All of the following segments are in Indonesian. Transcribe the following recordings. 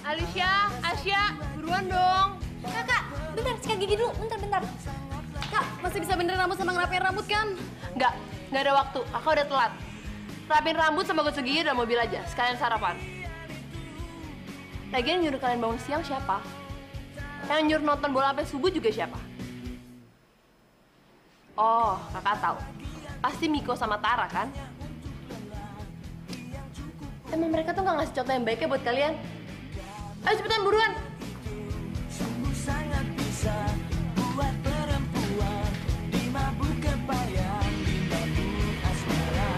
Alicia, Asya, buruan dong. Kakak, bentar, sikat gigi dulu, bentar. Kak, masih bisa benerin rambut sama ngerapiin rambut kan? Nggak ada waktu. Aku udah telat. Rapin rambut sama gosok gigi dalam mobil aja, sekalian sarapan. Lagian nyuruh kalian bangun siang siapa? Yang nyuruh nonton bola sampai subuh juga siapa? Oh, kakak tahu. Pasti Miko sama Tara kan? Emang mereka tuh nggak ngasih contoh yang baiknya buat kalian? Ayo cepetan buruan! Sungguh sangat bisa buat perempuan dimabuk kebayang, dimabuk asmara.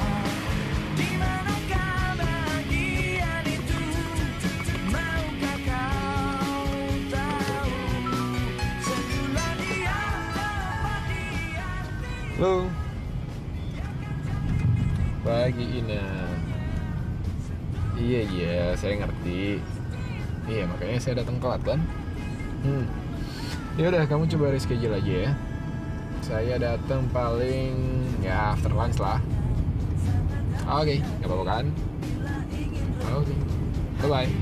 Di manakah bagian itu? Maukah kau tahu? Sebulan dia dapat diarti. Halo. Pagi Ina. Iya, saya ngerti. Iya, makanya saya datang telat kan. Ya udah, kamu coba reschedule aja ya. Saya datang paling ya after lunch lah. Oke, nggak apa-apa kan? Oke, bye-bye.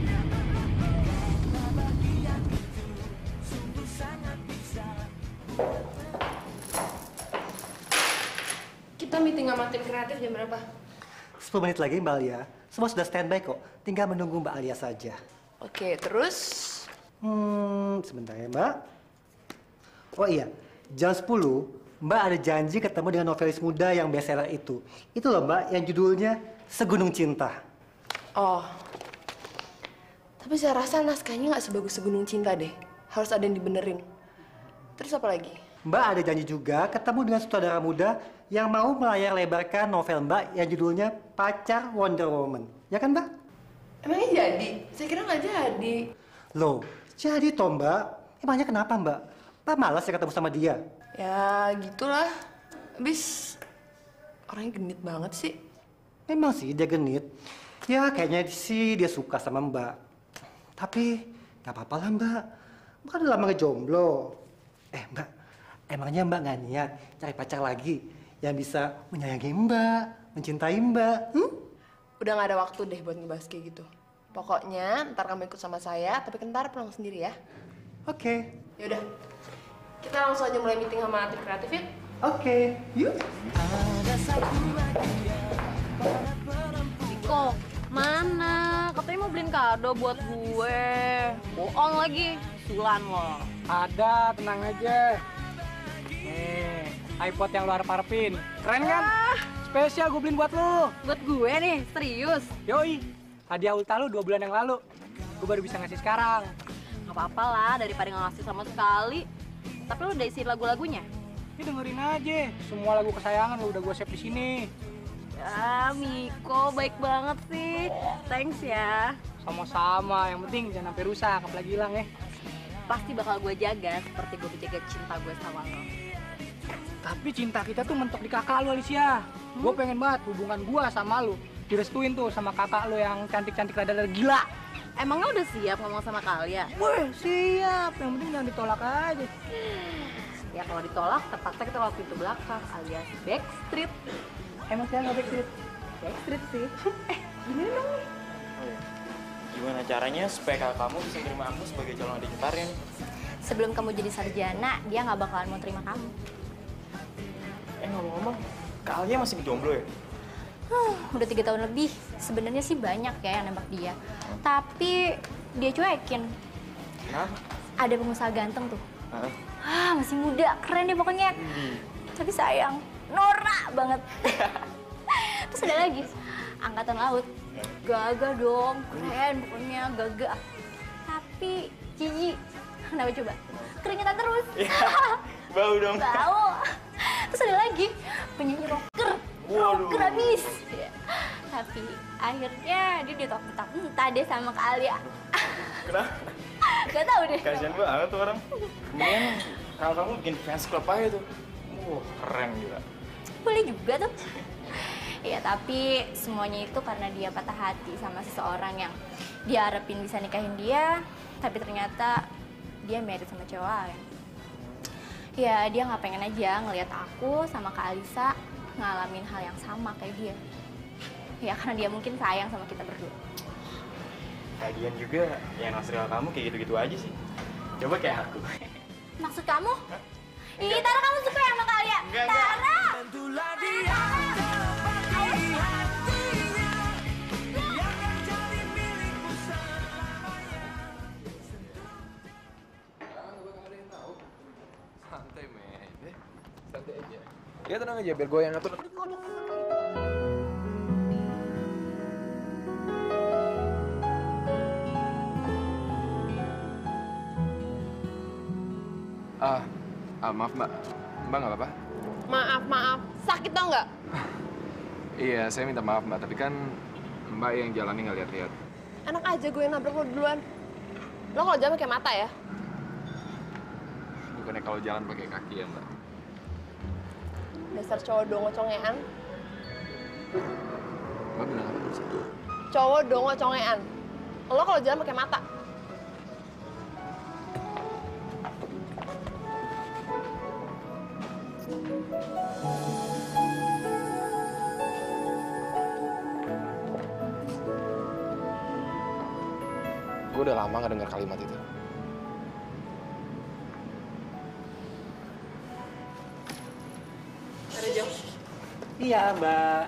Kita meeting sama tim kreatif jam berapa? 10 menit lagi Mbak Alia. Semua sudah standby kok. Tinggal menunggu Mbak Alia saja. Oke, terus? Sebentar ya Mbak. Oh iya, jam 10 Mbak ada janji ketemu dengan novelis muda yang bestseller itu. Itu loh Mbak, yang judulnya Segunung Cinta. Oh. Tapi saya rasa naskahnya nggak sebagus Segunung Cinta deh. Harus ada yang dibenerin. Terus apa lagi? Mbak ada janji juga ketemu dengan sutradara muda yang mau melayar lebarkan novel Mbak yang judulnya Pacar Wonder Woman. Ya kan Mbak? Emangnya jadi? Saya kira nggak jadi. Loh, jadi toh Mbak. Emangnya kenapa Mbak? Mbak malas ya ketemu sama dia? Ya gitulah. Habis orangnya genit banget sih. Memang sih dia genit. Ya kayaknya sih dia suka sama Mbak. Tapi nggak apa-apa lah Mbak. Mbak kan udah lama ngejomblo. Mbak, emangnya Mbak nggak niat cari pacar lagi yang bisa menyayangi Mbak, mencintai Mbak? Udah nggak ada waktu deh buat ngebahas kayak gitu. Pokoknya ntar kamu ikut sama saya, tapi ntar pulang sendiri ya. Oke. Yaudah, kita langsung aja mulai meeting sama tim kreatif ya. Oke, yuk. Miko, mana? Katanya mau beliin kado buat gue. Bohong lagi, sulan loh. Ada, tenang aja. Nih, iPod yang lu harap-harapin. Keren kan? Spesial gue beliin buat lu. Buat gue nih, serius. Yoi, hadiah ulta lu 2 bulan yang lalu. Gue baru bisa ngasih sekarang. Gak apa-apa lah, daripada nggak ngasih sama sekali. Tapi lu udah isi lagu-lagunya? Ini dengerin aja, semua lagu kesayangan lu udah gue save di sini. Ya, Miko, baik banget sih. Thanks ya. Sama-sama, yang penting jangan sampai rusak, apalagi hilang ya. Pasti bakal gue jaga seperti gue menjaga cinta gue sama lo. Tapi cinta kita tuh mentok di kakak lu, Alicia. Gue pengen banget hubungan gue sama lu direstuin tuh sama kakak lu yang cantik-cantik rada gila. Emangnya udah siap ngomong sama kalian? Wih, siap. Yang penting jangan ditolak aja. Ya kalau ditolak, terpaksa kita lewat pintu belakang alias backstreet. Emang saya nggak backstreet? Backstreet sih. Gini dong nih. Oh iya. Gimana caranya supaya kakak kamu bisa terima aku sebagai calon adik Karin? Sebelum kamu jadi sarjana, dia nggak bakalan mau terima kamu. Ngomong-ngomong, Kak Alia masih jomblo ya? Udah 3 tahun lebih. Sebenarnya sih banyak ya yang nembak dia. Tapi dia cuekin. Kenapa? Ada pengusaha ganteng tuh. Masih muda, keren deh pokoknya. Tapi sayang, norak banget. Terus ada lagi, angkatan laut. Gagah dong, keren pokoknya, gagah. Tapi jijik. Kenapa coba? Keringetan terus. Bau dong. Bau. Terus ada lagi, penyanyi rocker. Rocker abis. Tapi akhirnya dia ditolak-mentah deh sama Kak Alia. Kenapa? Gak tau deh. Kasian banget tuh orang. Kemudian kalau kamu bikin fans club aja tuh. Keren juga. Boleh juga tuh. Ya tapi semuanya itu karena dia patah hati sama seseorang yang dia harapin bisa nikahin dia, tapi ternyata dia married sama cewek lain. Ya dia nggak pengen aja ngelihat aku sama Kak Alisa ngalamin hal yang sama kayak dia. Ya karena dia mungkin sayang sama kita berdua. Lagian juga yang naksir kamu kayak gitu-gitu aja sih. Coba kayak aku. Maksud kamu? Ih, Tara kamu suka ya sama Kalia? Enggak. Tara! Bantulah dia tepati hatinya, biarkan jadi milikmu selamanya. Santai, men. Santai aja. Ya tenang aja, biar gue yang ngatur. Maaf mbak. Mbak nggak apa-apa? Maaf. Sakit tau nggak? Iya, saya minta maaf mbak. Tapi kan mbak yang jalannya nggak lihat-lihat. Enak aja gue yang nabrak lo duluan. Lo kalau jalan pakai mata ya? Bukannya kalau jalan pakai kaki ya mbak? Dasar cowok dongo congean. Mbak bilang apa terus? Cowok dongo congean. Lo kalau jalan pakai mata. Gue udah lama nggak dengar kalimat itu. Ada jam. Iya, Mbak.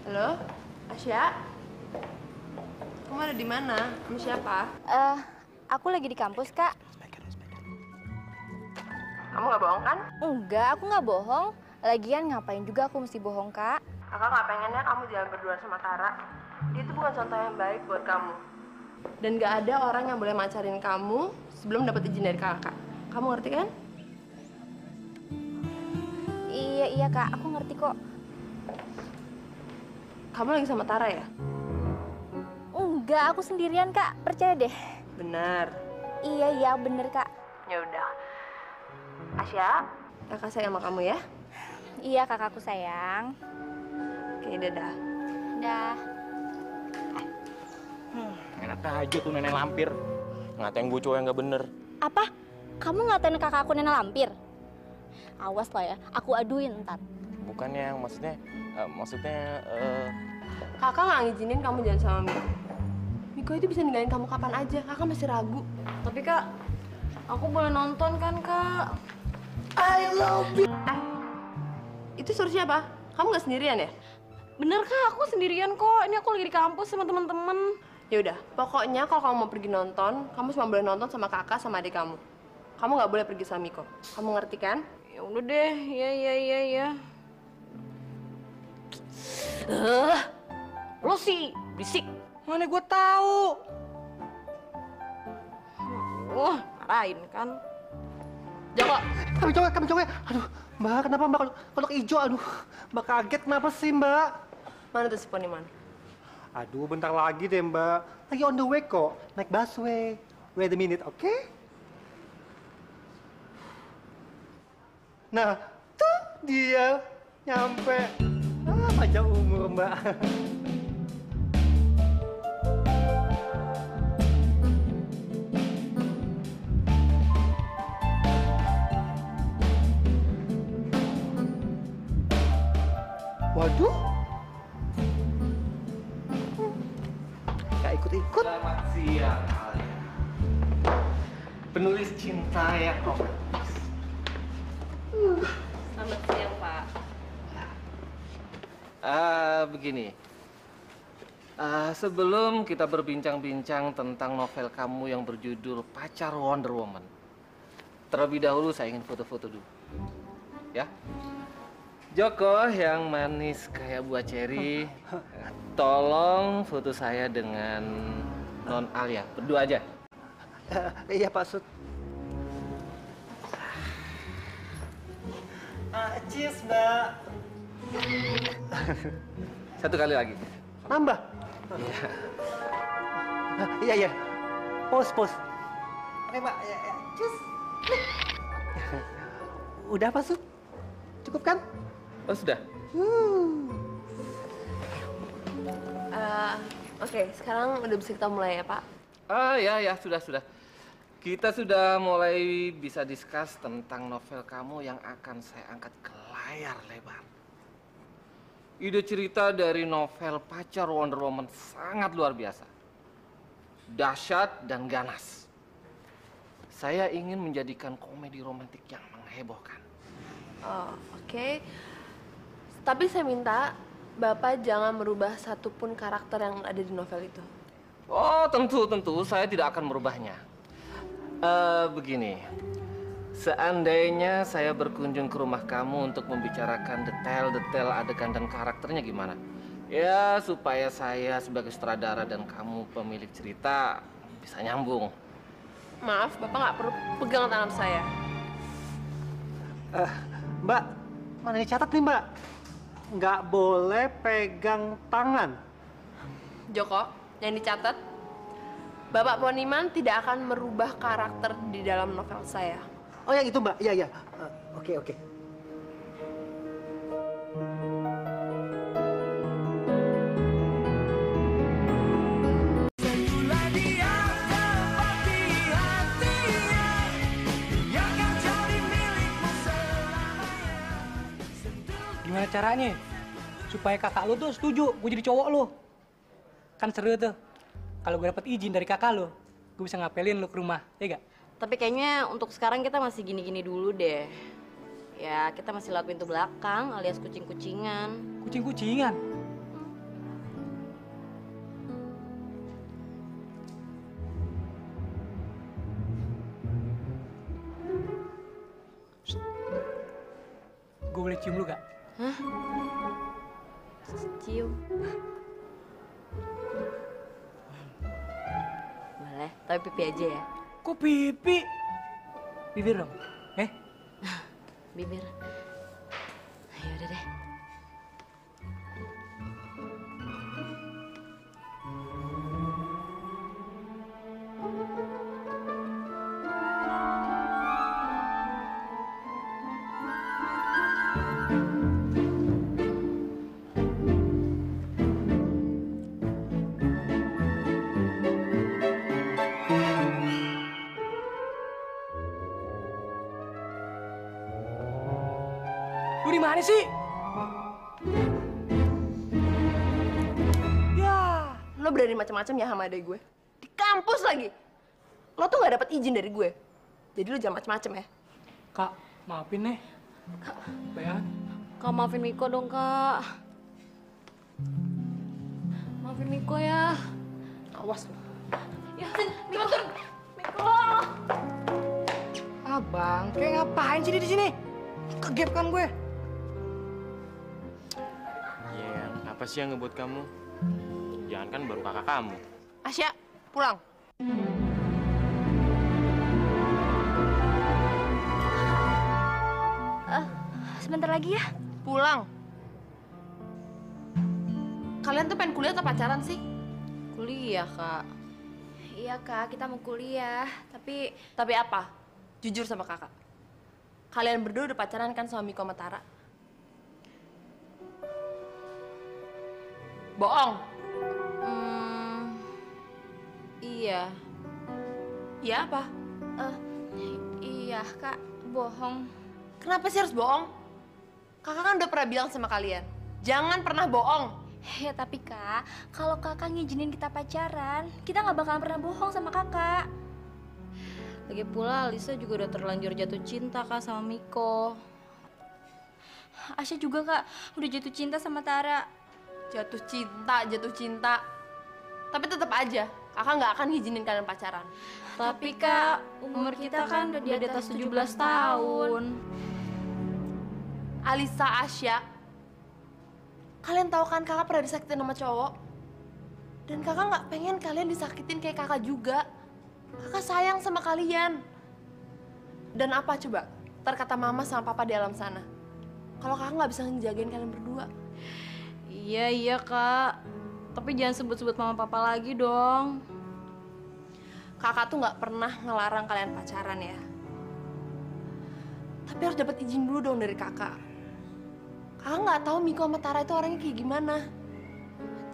Halo, Asya? Kamu ada di mana? Kamu siapa? Aku lagi di kampus, Kak. Kamu nggak bohong kan? Enggak, aku nggak bohong. Lagian ngapain juga aku mesti bohong, Kak? Kakak nggak pengennya kamu jalan berdua sama Tara. Dia itu bukan contoh yang baik buat kamu. Dan nggak ada orang yang boleh macarin kamu sebelum dapat izin dari kakak. Kamu ngerti kan? Iya, Kak. Aku ngerti kok. Kamu lagi sama Tara ya? Enggak, aku sendirian, Kak. Percaya deh. Benar. Iya, bener, Kak. Ya udah. Asya, kakak sayang sama kamu ya. Iya, kakakku sayang. Oke, dadah. Dah. Enak aja tuh nenek lampir. Ngatain gue cowok yang nggak bener. Apa? Kamu ngatain kakak aku nenek lampir? Awas lah ya, aku aduin ntar. Bukannya maksudnya Kakak nggak ngizinin kamu jalan sama Miko. Miko itu bisa ninggalin kamu kapan aja. Kakak masih ragu. Tapi kak, aku boleh nonton kan kak? I love you. Itu suruh siapa? Kamu nggak sendirian ya? Bener kak, aku sendirian kok. Ini aku lagi di kampus sama teman-teman. Ya udah, pokoknya kalau kamu mau pergi nonton, kamu cuma boleh nonton sama kakak sama adik kamu. Kamu nggak boleh pergi sama Miko. Kamu ngerti kan? Ya udah deh, iya. Lo sih berisik. Mana gue tahu. Wah, marahin kan. Joko, Kami coba. Aduh, Mbak, kenapa Mbak kodok hijau? Aduh, Mbak kaget kenapa sih, Mbak? mana tuh si Poniman? Aduh, bentar lagi deh, Mbak. Lagi on the way kok, naik busway. Wait a minute, oke? Nah, tuh dia nyampe. Panjang umur, Mbak. Waduh. Gak ikut-ikut. Selamat siang, Alia. Penulis cinta yang romantis. Selamat siang, Pak. Begini. Sebelum kita berbincang-bincang tentang novel kamu yang berjudul Pacar Wonder Woman, terlebih dahulu saya ingin foto-foto dulu. Ya. Joko yang manis kayak buah ceri, tolong foto saya dengan Non Alia, berdua aja. Iya, Pak Sud. Cheers, Mbak. Satu kali lagi. Nambah? Iya. Pause. Oke, Mbak. Ya. Cheers. Udah, Pak Sud? Cukup kan? Oh, sudah? Oke, sekarang udah bisa kita mulai ya, Pak? Ya, sudah. Kita sudah mulai bisa discuss tentang novel kamu yang akan saya angkat ke layar lebar. ide cerita dari novel Pacar Wonder Woman sangat luar biasa. Dahsyat dan ganas. Saya ingin menjadikan komedi romantik yang menghebohkan. Oh, oke. Tapi saya minta Bapak jangan merubah satupun karakter yang ada di novel itu. Oh, tentu, saya tidak akan merubahnya. Begini, seandainya saya berkunjung ke rumah kamu untuk membicarakan detail-detail adegan dan karakternya gimana? Ya, supaya saya sebagai sutradara dan kamu pemilik cerita bisa nyambung. Maaf, Bapak nggak perlu pegang tangan saya. Mbak, mana dicatat nih Mbak? Nggak boleh pegang tangan. Joko, yang dicatat, Bapak Poniman tidak akan merubah karakter di dalam novel saya. Oh yang itu Mbak, iya. Oke. Sentuhlah dia tepat di hatinya, dia akan jadi milikmu selamanya. Gimana caranya? Supaya kakak lu tuh setuju gue jadi cowok lu. Kan seru tuh. Kalau gue dapet izin dari kakak lu, gue bisa ngapelin lu ke rumah, ya gak? Tapi kayaknya untuk sekarang kita masih gini-gini dulu deh. Ya, kita masih lewat pintu belakang alias kucing-kucingan. Kucing-kucingan? Gue boleh cium lu gak? Hah? Cium. Boleh, tapi pipi aja ya. Kok pipi? Bibir dong, Bibir. Ya udah deh. Lu di mana sih? Ya, Lo berani macam-macam ya sama adek gue? Di kampus lagi. Lo tuh nggak dapat izin dari gue. Jadi lo jangan macam-macam ya. Kak, maafin nih. Kak, Bayan. Kak, maafin Miko dong, Kak. Maafin Miko ya. Awas lo. Ya, Miko turun. Miko. Abang, kayak ngapain sih dia di sini? Kegep kan gue. Apa sih yang ngebuat kamu? Jangan kan baru kakak kamu. Asya, pulang. Sebentar lagi ya. Pulang. Kalian tuh pengen kuliah atau pacaran sih? Kuliah, Kak. Iya kak, kita mau kuliah. Tapi Tapi apa? Jujur sama kakak. Kalian berdua udah pacaran kan sama Miko sama Tara? Bohong. Iya. Iya apa? iya kak, bohong. Kenapa sih harus bohong? Kakak kan udah pernah bilang sama kalian, jangan pernah bohong. Ya tapi kak, kalau kakak ngizinin kita pacaran, kita nggak bakalan pernah bohong sama kakak. Lagi pula Lisa juga udah terlanjur jatuh cinta, Kak, sama Miko. Asya juga kak, udah jatuh cinta sama Tara. Jatuh cinta. Tapi tetap aja, kakak nggak akan ngizinin kalian pacaran. Tapi Kak, umur kita kan udah di atas 17 tahun. Alisa, Asya, kalian tahu kan kakak pernah disakitin sama cowok? Dan kakak nggak pengen kalian disakitin kayak kakak juga. Kakak sayang sama kalian. Dan apa coba? Ntar kata mama sama papa di alam sana. Kalau kakak nggak bisa ngejagain kalian berdua. Iya Kak. Tapi jangan sebut-sebut mama papa lagi dong. Kakak tuh nggak pernah ngelarang kalian pacaran ya. Tapi harus dapat izin dulu dong dari kakak. Kakak nggak tahu Miko sama Tara itu orangnya kayak gimana.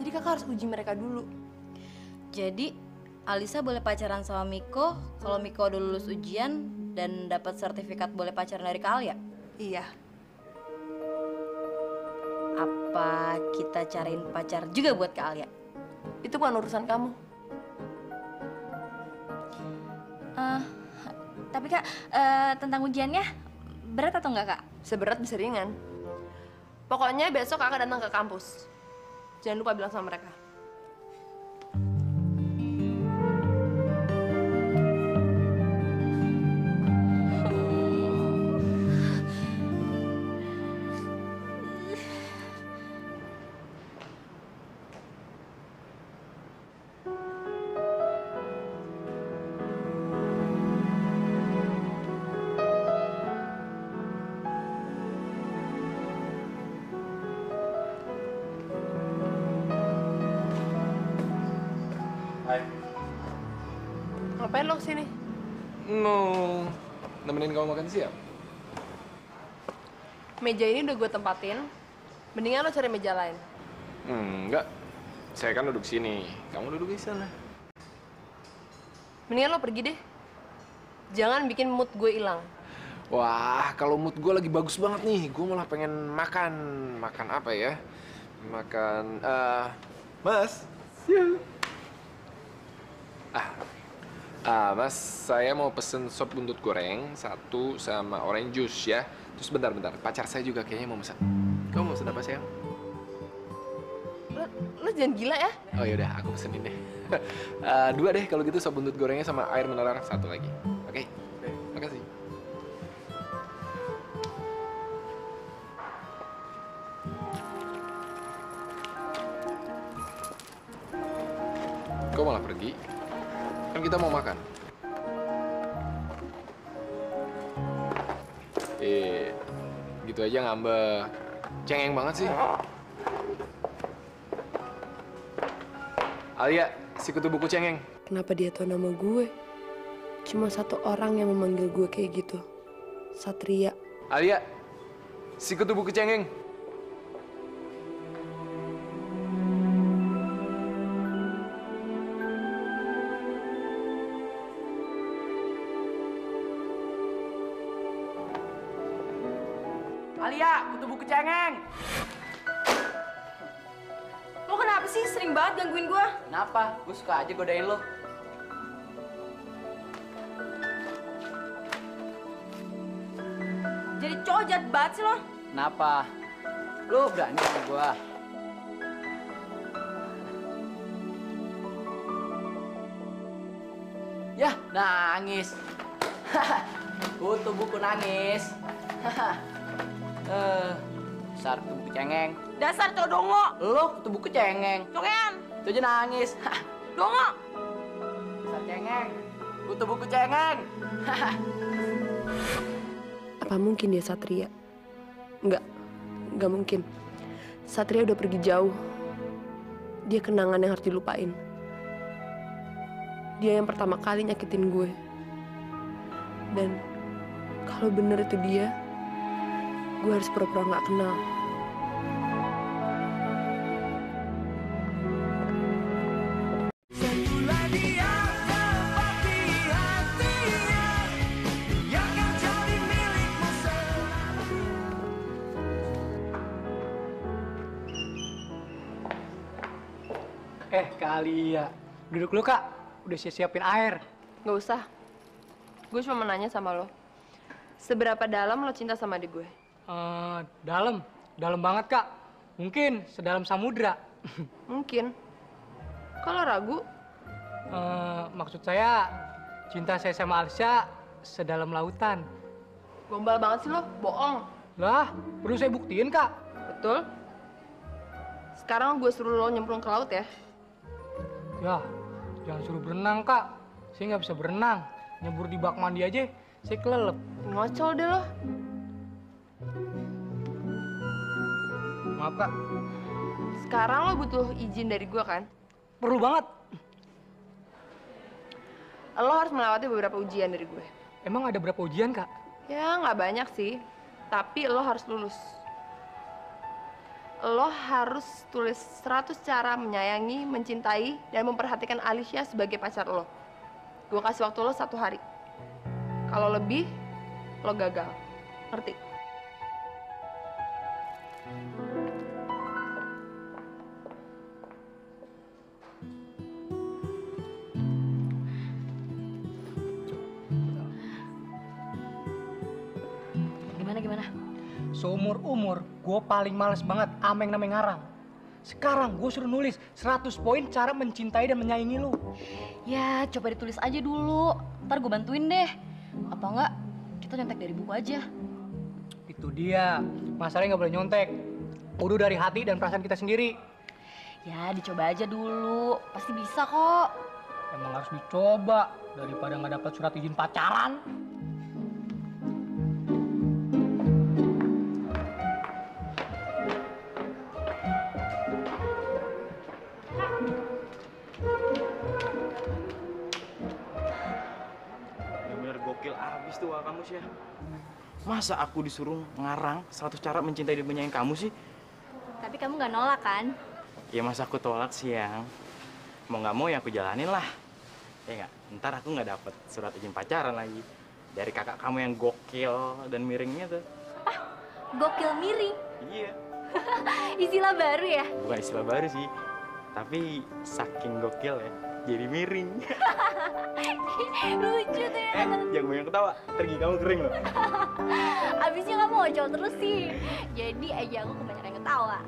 Jadi kakak harus uji mereka dulu. Jadi Alisa boleh pacaran sama Miko kalau Miko udah lulus ujian dan dapat sertifikat boleh pacaran dari Kak Alia? Iya. Apa kita cariin pacar juga buat Kak Alia? Itu bukan urusan kamu. Tapi Kak, tentang ujiannya berat atau enggak Kak? Seberat bisa ringan. Pokoknya besok kakak datang ke kampus. Jangan lupa bilang sama mereka. Hai. Ngapain lo kesini? Mau nemenin kamu makan siang? Meja ini udah gue tempatin. Mendingan lo cari meja lain. Enggak. Saya kan duduk sini. Kamu duduk di sana. Mendingan lo pergi deh. Jangan bikin mood gue hilang. Wah, kalau mood gue lagi bagus banget nih. Gue malah pengen makan. Makan apa ya? Makan, Mas. Mas, saya mau pesen sop buntut goreng, 1 sama orange juice ya. Terus bentar, pacar saya juga kayaknya mau pesan. Kamu mau pesan apa, sayang? Lo jangan gila ya. Oh yaudah, aku pesenin deh. 2 deh, kalau gitu sop buntut gorengnya sama air mineral 1 lagi. Oke? Makasih. Kok malah pergi? Kan kita mau makan. Gitu aja ngambek. Cengeng banget sih. Alia, si kutu buku cengeng. Kenapa dia tahu nama gue? Cuma 1 orang yang memanggil gue kayak gitu. Satria. Alia, si kutu buku cengeng. Alia, kutu buku cengeng. Lo kenapa sih sering banget gangguin gue? Kenapa? Gue suka aja godain lo. Jadi cowok jahat banget sih lo. Kenapa? Lo berani sama gue? Yah, nangis. Kutu buku nangis. Dasar kutu buku cengeng. Dasar cowok dongo. Lo kutu buku cengeng. Cokean. Itu aja nangis. Dongo. Dasar cengeng. Kutu buku cengeng. Apa mungkin dia Satria? Enggak mungkin. Satria udah pergi jauh. Dia kenangan yang harus dilupain. Dia yang pertama kali nyakitin gue. Dan kalau bener itu dia, gue harus pura-pura nggak kenal. Sentuhlah dia tepat di hatinya, yang akan jadi milikmu selamanya. Kak Alia. Duduk dulu, Kak. Udah siapin air. Nggak usah. Gue cuma mau nanya sama lo. Seberapa dalam lo cinta sama adik gue? Dalam. Dalam banget, Kak. Mungkin sedalam samudra. Mungkin. Kalau ragu, Maksud saya, cinta saya sama Alsya sedalam lautan. gombal banget sih lo. Bohong. Lah, perlu saya buktiin, Kak. Betul? Sekarang gue suruh lo nyemplung ke laut ya. Ya, jangan suruh berenang, Kak. Saya nggak bisa berenang. Nyebur di bak mandi aja, saya kelelep. Ngocol deh lo. Maaf, Kak. Sekarang lo butuh izin dari gue kan? Perlu banget. Lo harus melewati beberapa ujian dari gue. Emang ada berapa ujian, Kak? Ya nggak banyak sih, tapi lo harus lulus. Lo harus tulis 100 cara menyayangi, mencintai, dan memperhatikan Alicia sebagai pacar lo. Gue kasih waktu lo 1 hari. Kalau lebih, lo gagal. Ngerti? Seumur-umur, gue paling males banget sama yang namanya ngarang. Sekarang gue suruh nulis 100 poin cara mencintai dan menyayangi lu. Ya, coba ditulis aja dulu. Ntar gue bantuin deh. Apa enggak, kita nyontek dari buku aja. Itu dia, masalahnya nggak boleh nyontek. Udah dari hati dan perasaan kita sendiri. Ya, dicoba aja dulu. Pasti bisa kok. Emang harus dicoba, daripada nggak dapat surat izin pacaran. Bener-bener gokil abis tuh kamu sih ya. Masa aku disuruh ngarang 100 cara mencintai dan menyayangi kamu sih? Tapi kamu nggak nolak kan? Ya masa aku tolak sih yang. Mau nggak mau ya aku jalanin lah. Ya nggak? Ntar aku nggak dapet surat izin pacaran lagi. Dari kakak kamu yang gokil dan miringnya tuh. Gokil miring. Iya. Istilah baru ya? Bukan istilah baru sih. Tapi saking gokil ya, jadi miring. Lucu tuh ya. Jangan banyak ketawa, tergi kamu kering loh. Abisnya kamu ngocol terus sih. Jadi aja aku kebanyakan ketawa.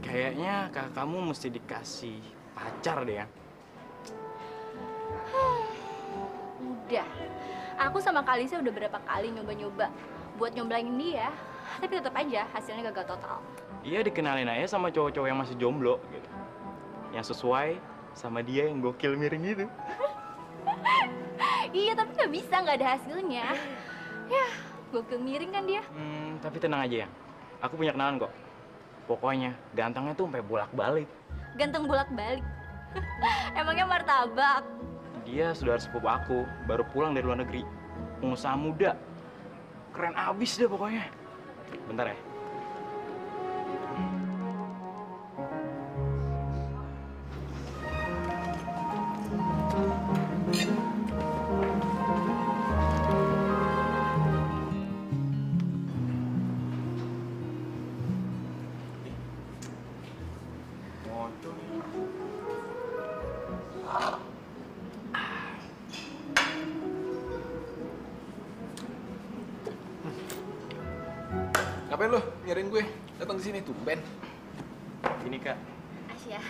Kayaknya kakak kamu mesti dikasih pacar deh ya. Udah. Aku sama Kalisa udah berapa kali nyoba-nyoba buat nyomblangin dia. Tapi tetap aja hasilnya gagal total. Iya, dikenalin aja sama cowok-cowok yang masih jomblo gitu. Yang sesuai sama dia yang gokil miring itu. Iya, tapi nggak bisa, nggak ada hasilnya. Ya, gokil miring kan dia. Tapi tenang aja ya. Aku punya kenalan kok. Pokoknya gantengnya tuh sampai bolak-balik. Ganteng bolak-balik. Emangnya martabak. Dia saudara sepupu aku, baru pulang dari luar negeri. Pengusaha muda. Keren abis deh pokoknya. Bentar ya. Ngapain lo nyariin gue? Datang ke sini tuh, Ben. Ini Kak, Asia.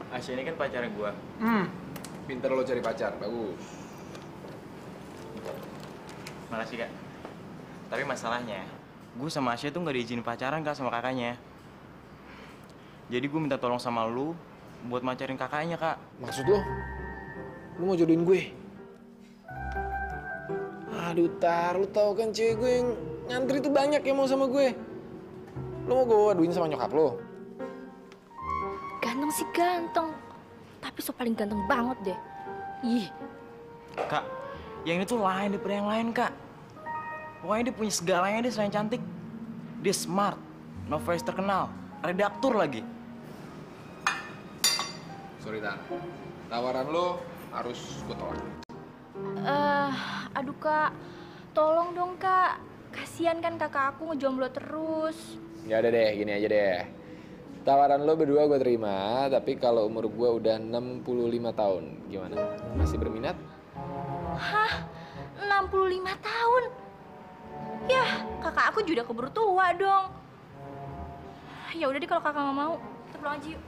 Asya ini kan pacarnya gua. Pinter lo cari pacar, bagus. Makasih Kak. Tapi masalahnya, gue sama Asya tuh nggak diizinin pacaran Kak sama kakaknya. Jadi gue minta tolong sama lu buat macarin kakaknya Kak. Maksud lo? Lo mau jodohin gue? Aduh, Tar, lo tau kan cewek gue yang ngantri tuh banyak yang mau sama gue. Lo mau gue aduin sama nyokap lo? Ganteng sih ganteng. Tapi so paling ganteng banget deh. Ih, Kak, yang ini tuh lain daripada yang lain Kak. Pokoknya dia punya segalanya deh selain cantik. Dia smart, novelis terkenal, redaktur lagi. Sorry, Tar. Tawaran lo harus gue tolak. aduh Kak. Tolong dong Kak. Kasian kan kakak aku ngejomblo terus. Ya udah deh, gini aja deh. Tawaran lo berdua gue terima, tapi kalau umur gue udah 65 tahun, gimana? Masih berminat? Hah? 65 tahun? Yah, kakak aku juga keburu tua dong. Ya udah deh kalau kakak nggak mau, kita pulang aja yuk.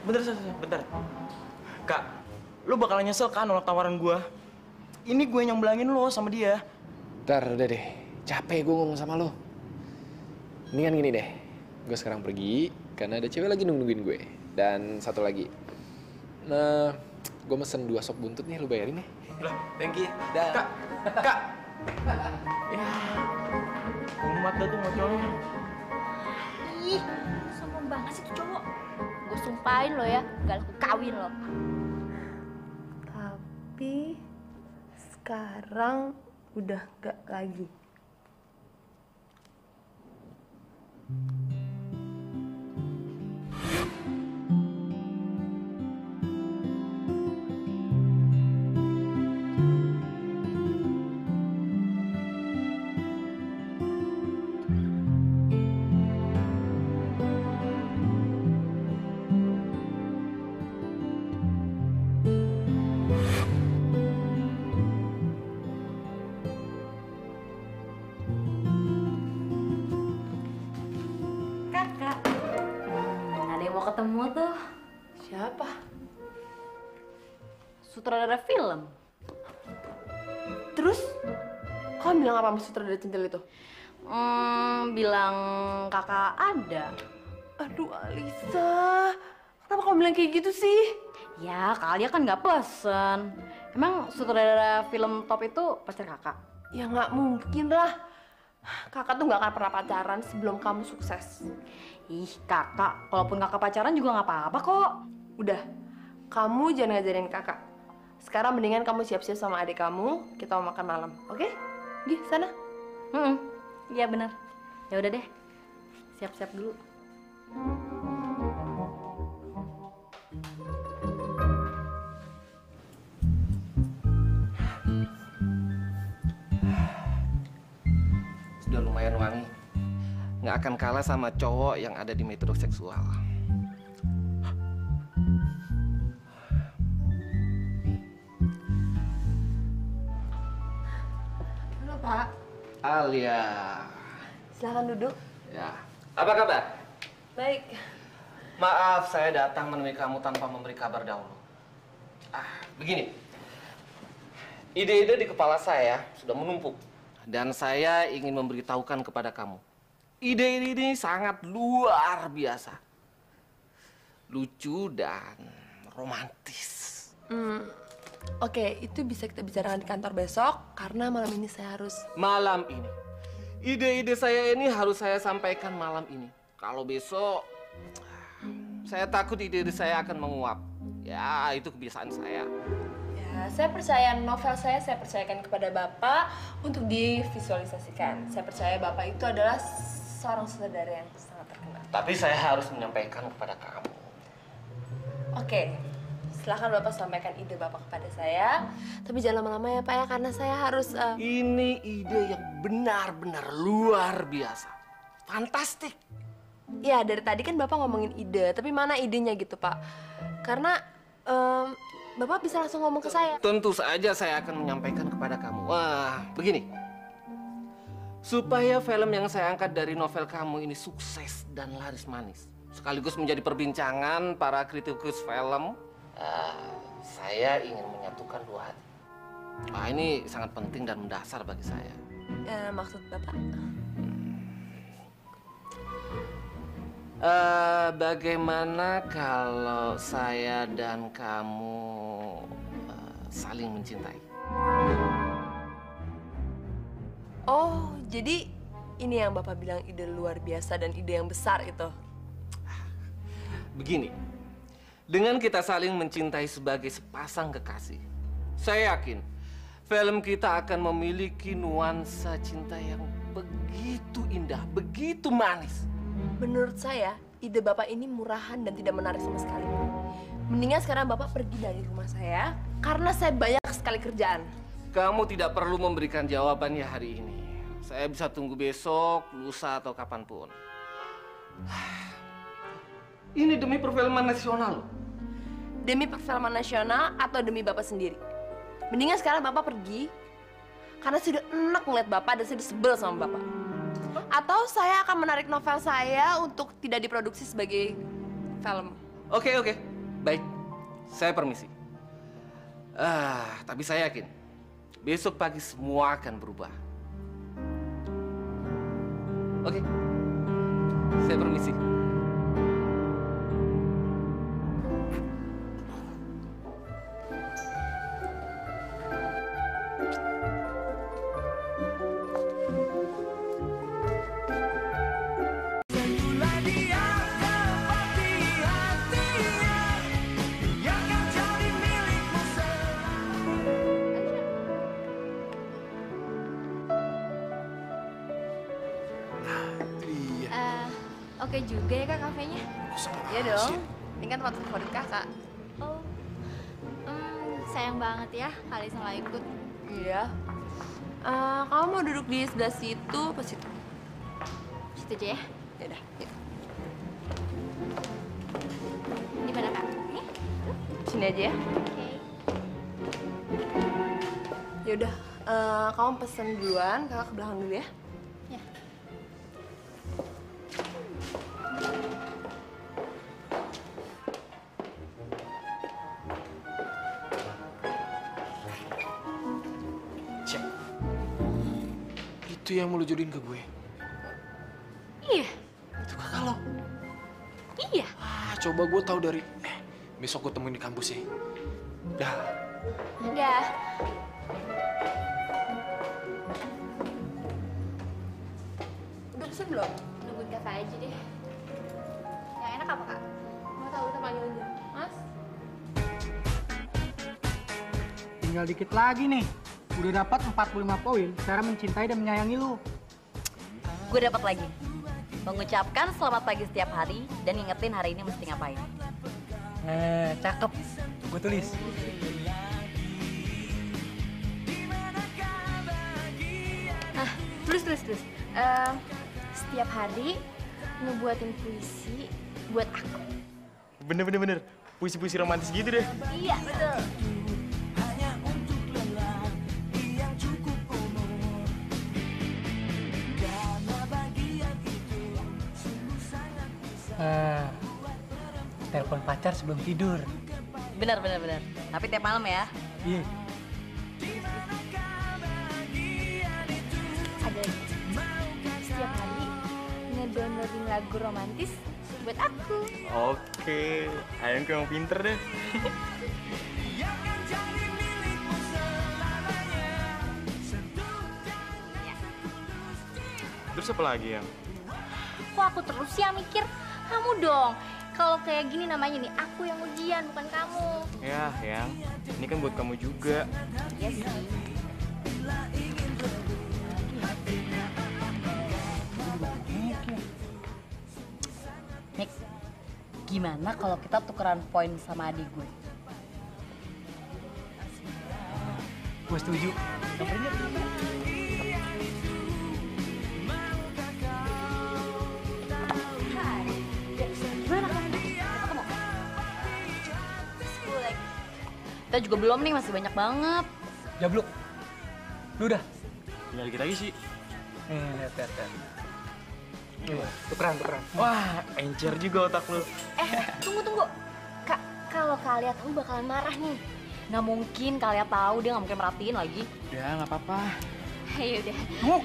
Bentar, bentar. Kak, lu bakalan nyesel kan nolak tawaran gua. Ini gue yang nyomblangin lo sama dia. Ntar udah deh, capek gue ngomong sama lo. Mendingan gini deh, gue sekarang pergi karena ada cewek lagi nungguin gue. Dan satu lagi, nah, gue mesen 2 sop buntut nih, lu bayarin nih. Lah, Thank you. Dah. Kak. Ya, umat dah tuh ngocolnya. Ih, sombong banget sih tuh cowok. Gue sumpahin lo ya, gak laku kawin lo. Tapi sekarang udah gak lagi. Kamu tuh Siapa? sutradara film. Terus? Kamu bilang apa sama sutradara centil itu? Bilang kakak ada. Aduh Alisa, kenapa kamu bilang kayak gitu sih? Ya, kalian kan nggak pesen. Emang sutradara film top itu pacar kakak? Ya nggak mungkin lah. Kakak tuh nggak akan pernah pacaran sebelum kamu sukses. Ih, kakak, kalaupun kakak pacaran juga nggak apa-apa kok. Udah, kamu jangan ngajarin kakak. Sekarang mendingan kamu siap-siap sama adik kamu, kita mau makan malam, oke? Gih, sana. Iya bener. Ya udah deh, siap-siap dulu. Sudah lumayan wangi. Nggak akan kalah sama cowok yang ada di metroseksual. Halo Pak, Alia. silahkan duduk. Ya. Apa kabar? Baik. Maaf, saya datang menemui kamu tanpa memberi kabar dahulu. Begini. Ide-ide di kepala saya sudah menumpuk. Dan saya ingin memberitahukan kepada kamu. Ide ini sangat luar biasa. Lucu dan romantis. Oke, itu bisa kita bicarakan di kantor besok karena malam ini saya harus. Malam ini. Ide-ide saya ini harus saya sampaikan malam ini. Kalau besok, saya takut ide-ide saya akan menguap. Ya, itu kebiasaan saya. Ya, saya percaya novel saya percayakan kepada Bapak untuk divisualisasikan. Saya percaya Bapak itu adalah seorang sutradara yang sangat terkenal. Tapi saya harus menyampaikan kepada kamu. Oke, silahkan Bapak sampaikan ide Bapak kepada saya. Tapi jangan lama-lama ya Pak ya, karena saya harus... Ini ide yang benar-benar luar biasa. Fantastik. Ya, dari tadi kan Bapak ngomongin ide, tapi mana idenya gitu Pak? Karena Bapak bisa langsung ngomong ke saya. Tentu saja saya akan menyampaikan kepada kamu. Wah, begini. Supaya film yang saya angkat dari novel kamu ini sukses dan laris manis, sekaligus menjadi perbincangan para kritikus film, saya ingin menyatukan dua hati. Ini sangat penting dan mendasar bagi saya. Maksud Bapak? Bagaimana kalau saya dan kamu saling mencintai? Oh, jadi ini yang Bapak bilang ide luar biasa dan ide yang besar itu? Begini, dengan kita saling mencintai sebagai sepasang kekasih, saya yakin film kita akan memiliki nuansa cinta yang begitu indah, begitu manis. Menurut saya, ide Bapak ini murahan dan tidak menarik sama sekali. Mendingan sekarang Bapak pergi dari rumah saya, karena saya banyak sekali kerjaan. Kamu tidak perlu memberikan jawabannya hari ini. Saya bisa tunggu besok, lusa, atau kapanpun. Ini demi perfilman nasional. Demi perfilman nasional atau demi Bapak sendiri? Mendingan sekarang Bapak pergi, karena saya udah enak ngeliat Bapak dan saya udah sebel sama Bapak. Atau saya akan menarik novel saya untuk tidak diproduksi sebagai film. Oke. Baik. Saya permisi. Tapi saya yakin besok pagi semua akan berubah. Oke. Saya permisi. Sentuhlah dia tepati hatinya yang akan jadi milikmu Oke juga ya Kak kafenya? Iya dong, ini kan tempat favorit kakak. Oh, sayang banget ya Kalisa nggak ikut. Iya. Kamu mau duduk di sebelah situ, pas situ? Situ aja ya. Yaudah, yuk. Di mana Kak? Ini? Sini aja ya. Oke. Yaudah, kamu pesen duluan, kakak ke belakang dulu ya. Ya. Itu yang mau lu jodohin ke gue? Iya. Itu kakak lo. Iya. Coba gue tahu dari... besok gue temuin di kampus ya. Dah. Udah. Udah pesen belum? Nungguin kakak aja deh. Yang enak apa, Kak? Nggak tahu, kita panggil aja. Mas? Tinggal dikit lagi nih. Udah dapat 45 poin cara mencintai dan menyayangi lu. Gue dapat lagi. Mengucapkan selamat pagi setiap hari dan ngingetin hari ini mesti ngapain. Cakep. Gue tulis. Tulis. Setiap hari ngebuatin puisi buat aku. Bener. Puisi-puisi romantis gitu deh. Iya, betul. Telepon pacar sebelum tidur. Bener. Tapi tiap malam ya. Iya. Ada lagi. Setiap hari ngedownloadin lagu romantis buat aku. Oke, ayangku yang pinter deh. Terus apa lagi yang? Kok aku terus ya mikir? Kamu dong. Kalau kayak gini namanya nih, aku yang ujian, bukan kamu. Ya, yang. Ini kan buat kamu juga. Iya sih. Nick, gimana kalau kita tukeran poin sama adik gue? Gue setuju. Gimana kamu? Ketemu? School lagi. Kita juga belum nih, masih banyak banget. Jabluk. Lu udah? Tinggal dikit lagi sih. Lihat. Tukeran. Wah, encer juga otak lu. Tunggu. Kak, kalau kalian tahu bakalan marah nih. Nggak mungkin kalian tahu, dia nggak mungkin merhatiin lagi. Udah, nggak apa-apa. Ayo udah. Tunggu.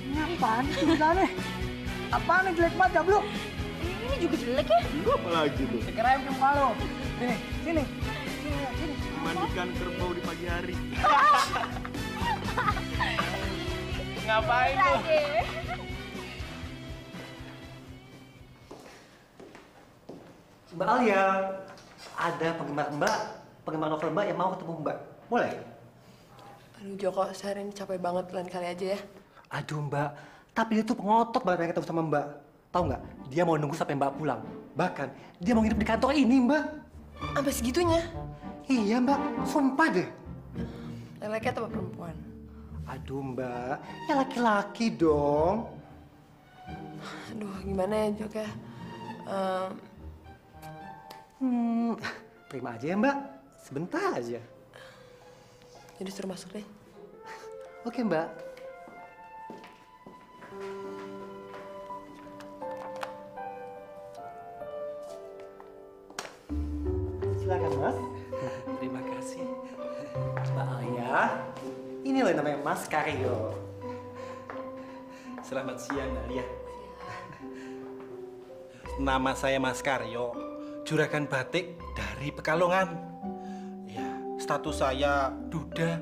Ini apaan sih tulisannya? Apaan nih jelek banget, Jabluk? Ini juga jelek ya? Lu apa lagi lu? Kirain ke muka lo. Sini. Mandikan kerbau di pagi hari. Ngapain lu? Mbak Alia, ada penggemar novel Mbak yang mau ketemu Mbak. Boleh? Aduh Joko, saya hari ini capek banget, lain kali aja ya. Aduh Mbak, tapi dia tuh pengotot banget pengen ketemu sama Mbak. Tahu nggak? Dia mau nunggu sampai Mbak pulang. Bahkan dia mau nginep di kantor ini Mbak. Sampai segitunya? Iya Mbak, sumpah deh. Laki-laki atau perempuan? Aduh Mbak, ya laki-laki dong. Aduh, gimana ya Jok ya? Terima aja ya Mbak, sebentar aja. Jadi suruh masuk deh. Oke Mbak. Silakan Mas. Terima kasih. Mbak Alia, ini loh namanya Mas Karyo. Selamat siang, Alia. Nama saya Mas Karyo, juragan batik dari Pekalongan. Ya, status saya duda.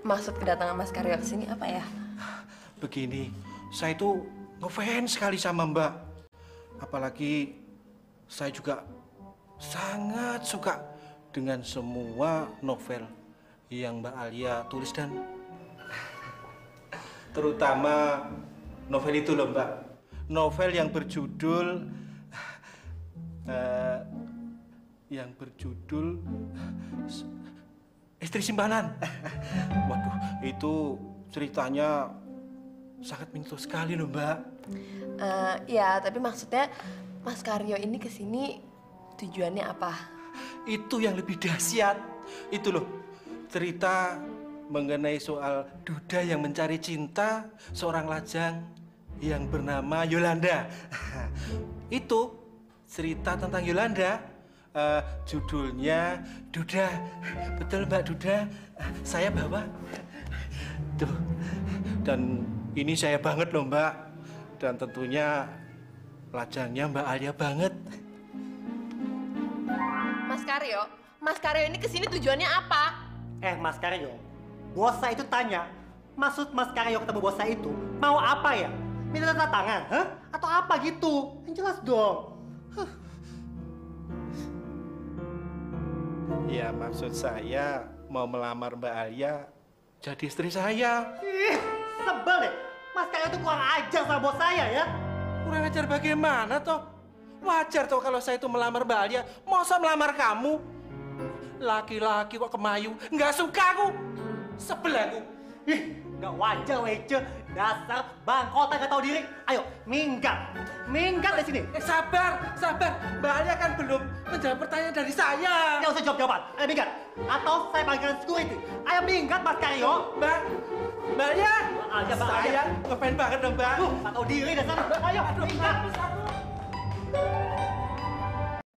Maksud kedatangan Mas Karyo ke sini apa ya? Begini, saya itu ngefans sekali sama Mbak. Apalagi saya juga sangat suka dengan semua novel yang Mbak Alia tulis dan terutama novel itu loh Mbak. Novel yang berjudul Istri Simpanan. Waduh, itu ceritanya sangat menyentuh sekali loh Mbak. Ya, tapi maksudnya Mas Karyo ini kesini tujuannya apa? Itu yang lebih dahsyat. Itu loh, cerita mengenai soal duda yang mencari cinta seorang lajang yang bernama Yolanda. Itu cerita tentang Yolanda Judulnya Duda. Betul Mbak Duda, saya bawa. Tuh, dan ini saya banget loh Mbak. Dan tentunya lajangnya Mbak Alia banget. Mas Karyo ini kesini tujuannya apa? Mas Karyo, bos saya itu tanya, maksud Mas Karyo ketemu bos saya itu mau apa ya? Minta tanda tangan, hah? Atau apa gitu? Yang jelas dong. Ya maksud saya mau melamar Mbak Alia jadi istri saya. Ih, sebel deh. Mas Karyo itu kurang ajar sama bos saya ya. Kurang ajar bagaimana toh? Wajar toh kalau saya itu melamar Mbak Alia. Masa melamar kamu? Laki-laki kok kemayu? Nggak suka aku. Sebel aku. Ih, nggak wajar Wece. Dasar bangkotan nggak tahu diri. Ayo, minggat. Minggat dari sini. Sabar. Mbak Alia kan belum menjawab pertanyaan dari saya. Nggak usah jawab-jawaban. Ayo minggat. Atau saya panggilkan security. Ayo minggat Mas Karyo. Mbak Alia. Mbak Alia. Saya ngefans banget dong Mbak. Nggak tahu diri dasar. Ayo, minggat.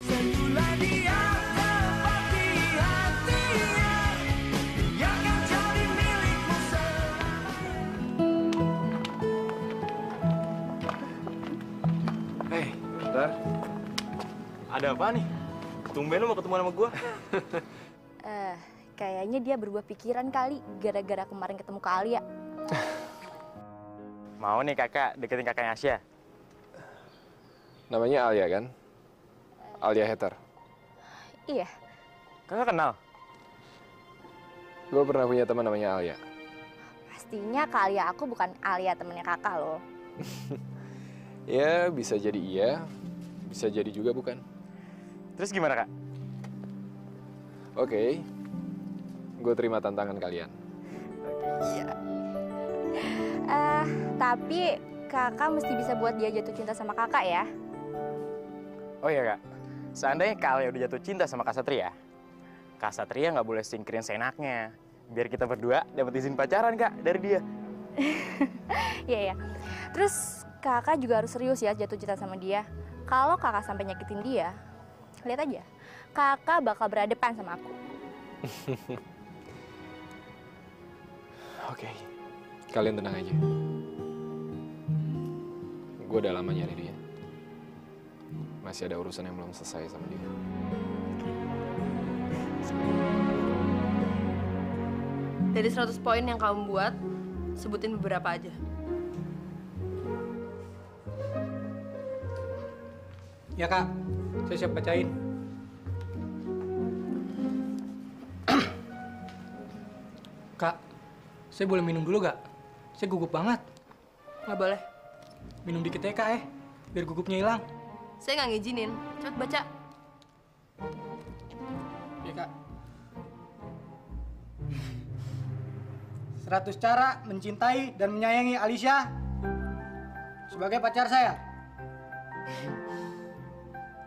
Sentuhlah dia tepat di hatinya, yang akan jadi milikmu Hei, bentar. Ada apa nih? Tumben lu mau ketemu sama gua? Kayaknya dia berubah pikiran kali gara-gara kemarin ketemu Kak Alia. Mau nih kakak deketin kakaknya Asya? Namanya Alia kan? Alia Heter. Iya. Kakak kenal? Gue pernah punya teman namanya Alia. Pastinya Kak Alia aku bukan Alia temennya kakak loh. Ya, bisa jadi iya, bisa jadi juga bukan. Terus gimana kak? Oke, gue terima tantangan kalian. Tapi kakak mesti bisa buat dia jatuh cinta sama kakak ya. Oh iya kak, seandainya Kak Alia udah jatuh cinta sama Kak Satria nggak boleh singkirin seenaknya. Biar kita berdua dapat izin pacaran kak dari dia. Iya. Terus kakak juga harus serius ya jatuh cinta sama dia. Kalau kakak sampai nyakitin dia, lihat aja, kakak bakal berhadapan sama aku. Oke, kalian tenang aja. Gue udah lama nyari dia. Masih ada urusan yang belum selesai sama dia. Dari 100 poin yang kamu buat, sebutin beberapa aja. Ya Kak, saya siap bacain. Kak, saya boleh minum dulu gak? Saya gugup banget. Nggak boleh. Minum dikit ya Kak biar gugupnya hilang. Saya nggak ngizinin. Cepet baca. Ya Kak. 100 cara mencintai dan menyayangi Alicia sebagai pacar saya.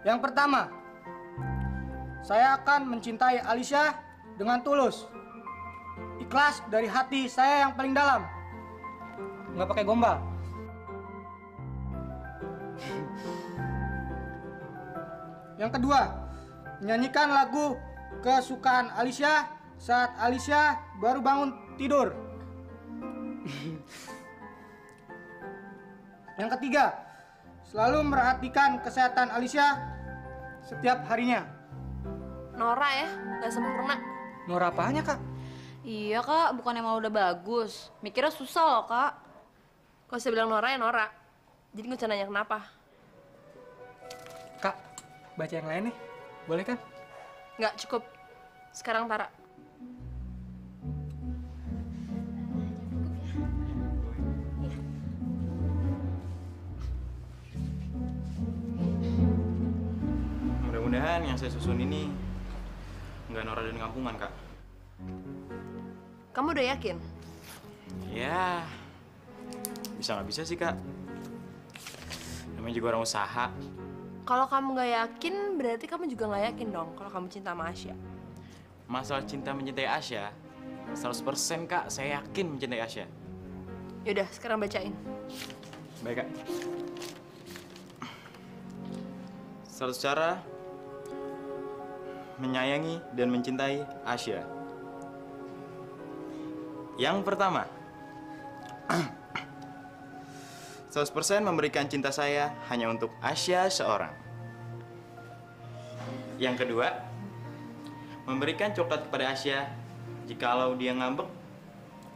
Yang pertama, saya akan mencintai Alicia dengan tulus. Ikhlas dari hati saya yang paling dalam. Nggak pakai gombal. Yang kedua, menyanyikan lagu kesukaan Alicia saat Alicia baru bangun tidur. Yang ketiga, selalu merhatikan kesehatan Alicia setiap harinya. Nora ya, nggak sempurna. Nora apanya, Kak? Iya kak, bukan emang udah bagus. Mikirnya susah loh kak. Kalau saya bilang Nora ya Nora. Jadi nggak usah nanya kenapa. Kak, baca yang lain nih. Boleh kan? Nggak cukup. Sekarang Tara. Mudah-mudahan yang saya susun ini nggak Nora dan kampungan, Kak. Kamu udah yakin? Ya, bisa nggak bisa sih, Kak. Namanya juga orang usaha. Kalau kamu nggak yakin, berarti kamu juga nggak yakin dong kalau kamu cinta sama Asya. Masalah cinta mencintai Asya, 100% Kak, saya yakin mencintai Asya. Yaudah, sekarang bacain. Baik, Kak. 100 cara menyayangi dan mencintai Asya. Yang pertama, 100% memberikan cinta saya hanya untuk Asya seorang. Yang kedua, memberikan coklat kepada Asya jikalau dia ngambek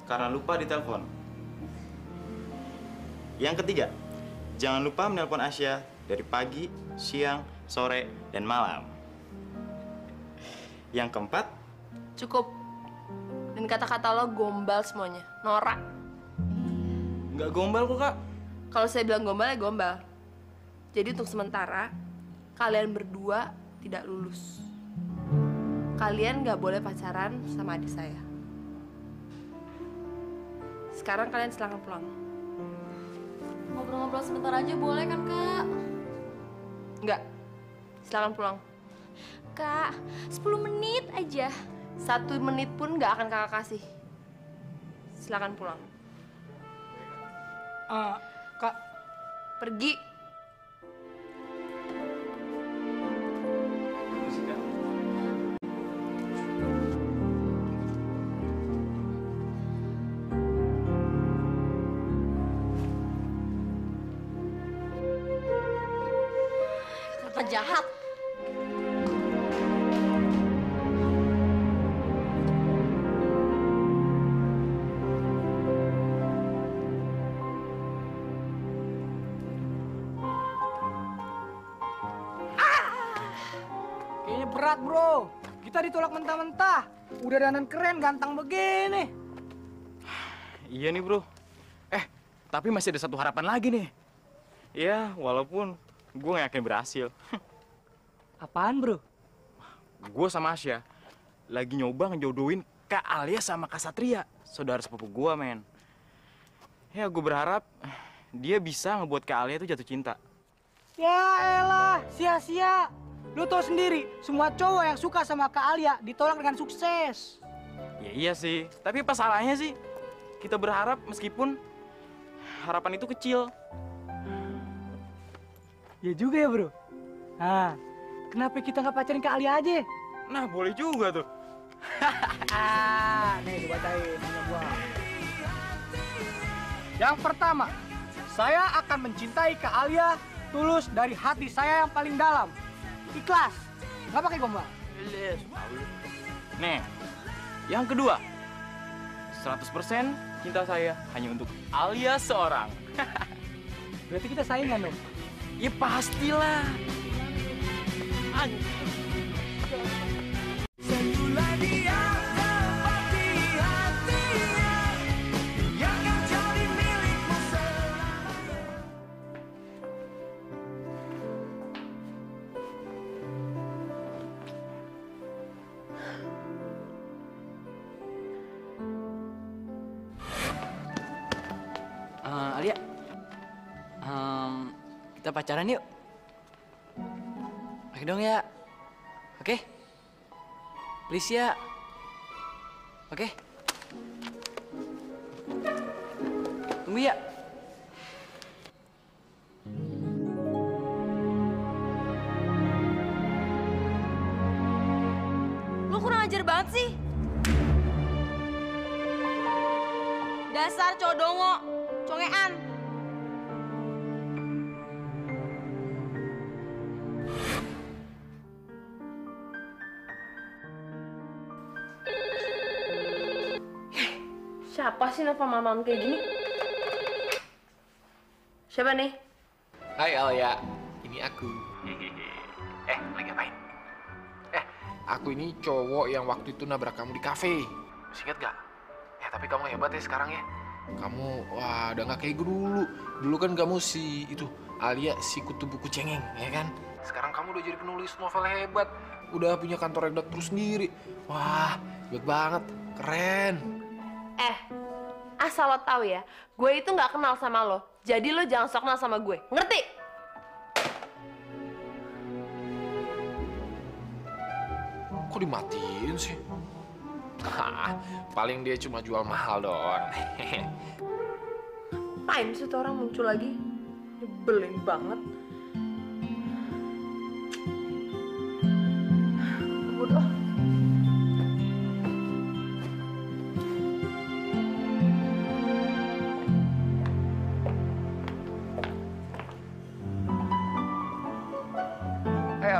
karena lupa ditelepon. Yang ketiga, jangan lupa menelpon Asya dari pagi, siang, sore, dan malam. Yang keempat, Cukup. Dan kata-kata lo gombal semuanya. Norak. nggak gombal kok, Kak. Kalau saya bilang gombal, ya gombal. Jadi untuk sementara, kalian berdua tidak lulus. Kalian nggak boleh pacaran sama adik saya. Sekarang kalian silakan pulang. Ngobrol-ngobrol sebentar aja boleh kan, Kak? Enggak. Silakan pulang. Kak, 10 menit aja. 1 menit pun nggak akan kakak kasih. Silakan pulang. Kak, Pergi. Kakak jahat. kayaknya berat bro. Kita ditolak mentah-mentah. Udah dandan keren, ganteng begini. Iya nih, bro. Tapi masih ada satu harapan lagi nih. Ya, walaupun gue gak yakin berhasil. Apaan bro? Gue sama Asya lagi nyoba ngejodohin Kak Alia sama Kak Satria, saudara sepupu gue, men. Ya, gue berharap dia bisa ngebuat Kak Alia itu jatuh cinta. Ya elah, sia-sia. Lu tau sendiri, semua cowok yang suka sama Kak Alia ditolak dengan sukses. Ya iya sih, tapi apa salahnya sih? Kita berharap meskipun harapan itu kecil. Ya juga ya bro. Nah, kenapa kita nggak pacarin Kak Alia aja? Nah, boleh juga tuh. Nih dibacain punya gua. Yang pertama, saya akan mencintai Kak Alia tulus dari hati saya yang paling dalam. Ikhlas, nggak pakai gombal. Nih, yang kedua, 100% cinta saya hanya untuk Alia seorang. Berarti kita saingan dong. Ya pastilah. Sentuhlah dia tepat di hatinya, yang akan jadi milikmu selamanya. Alia, kita pacaran yuk. Oke dong ya. Oke? Please ya. Oke? Tunggu ya. Lo kurang ajar banget sih. Dasar cowok dongo, congean. Siapa sih nelfon malam kayak gini? Siapa nih? Hai Alia, ini aku. Lagi ngapain? Aku ini cowok yang waktu itu nabrak kamu di kafe. Masih inget gak? Tapi kamu hebat ya sekarang ya. Kamu, wah udah gak kayak dulu. Dulu kan kamu si itu, Alia si kutu buku cengeng, ya kan? Sekarang kamu udah jadi penulis novel hebat. Udah punya kantor redaktur sendiri. Wah, hebat banget, keren. Asal lo tahu ya, gue itu nggak kenal sama lo. Jadi lo jangan sok kenal sama gue, ngerti? Kok dimatiin sih? Paling dia cuma jual mahal doang. Ngapain sih tuh orang muncul lagi? Nyebelin banget. Bodoh.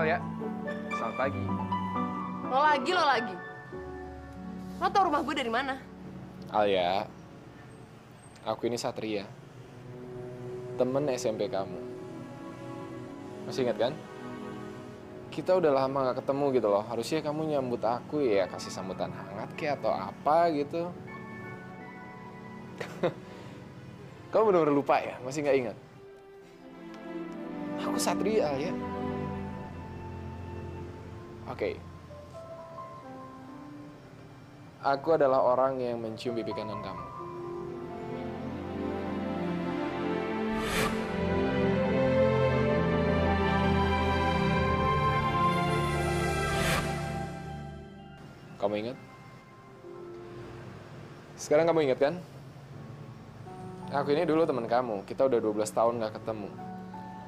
Alia. Selamat pagi. Lo lagi. Lo tau rumah gue dari mana? Alia, aku ini Satria. Temen SMP kamu. Masih ingat kan? Kita udah lama gak ketemu gitu loh. Harusnya kamu nyambut aku ya, kasih sambutan hangat kayak atau apa gitu. Kamu bener-bener lupa ya? Masih gak ingat? Aku Satria, Alia. Oke. Aku adalah orang yang mencium pipi kanan kamu. Kamu ingat? Sekarang kamu ingat kan? Aku ini dulu teman kamu. Kita udah 12 tahun gak ketemu.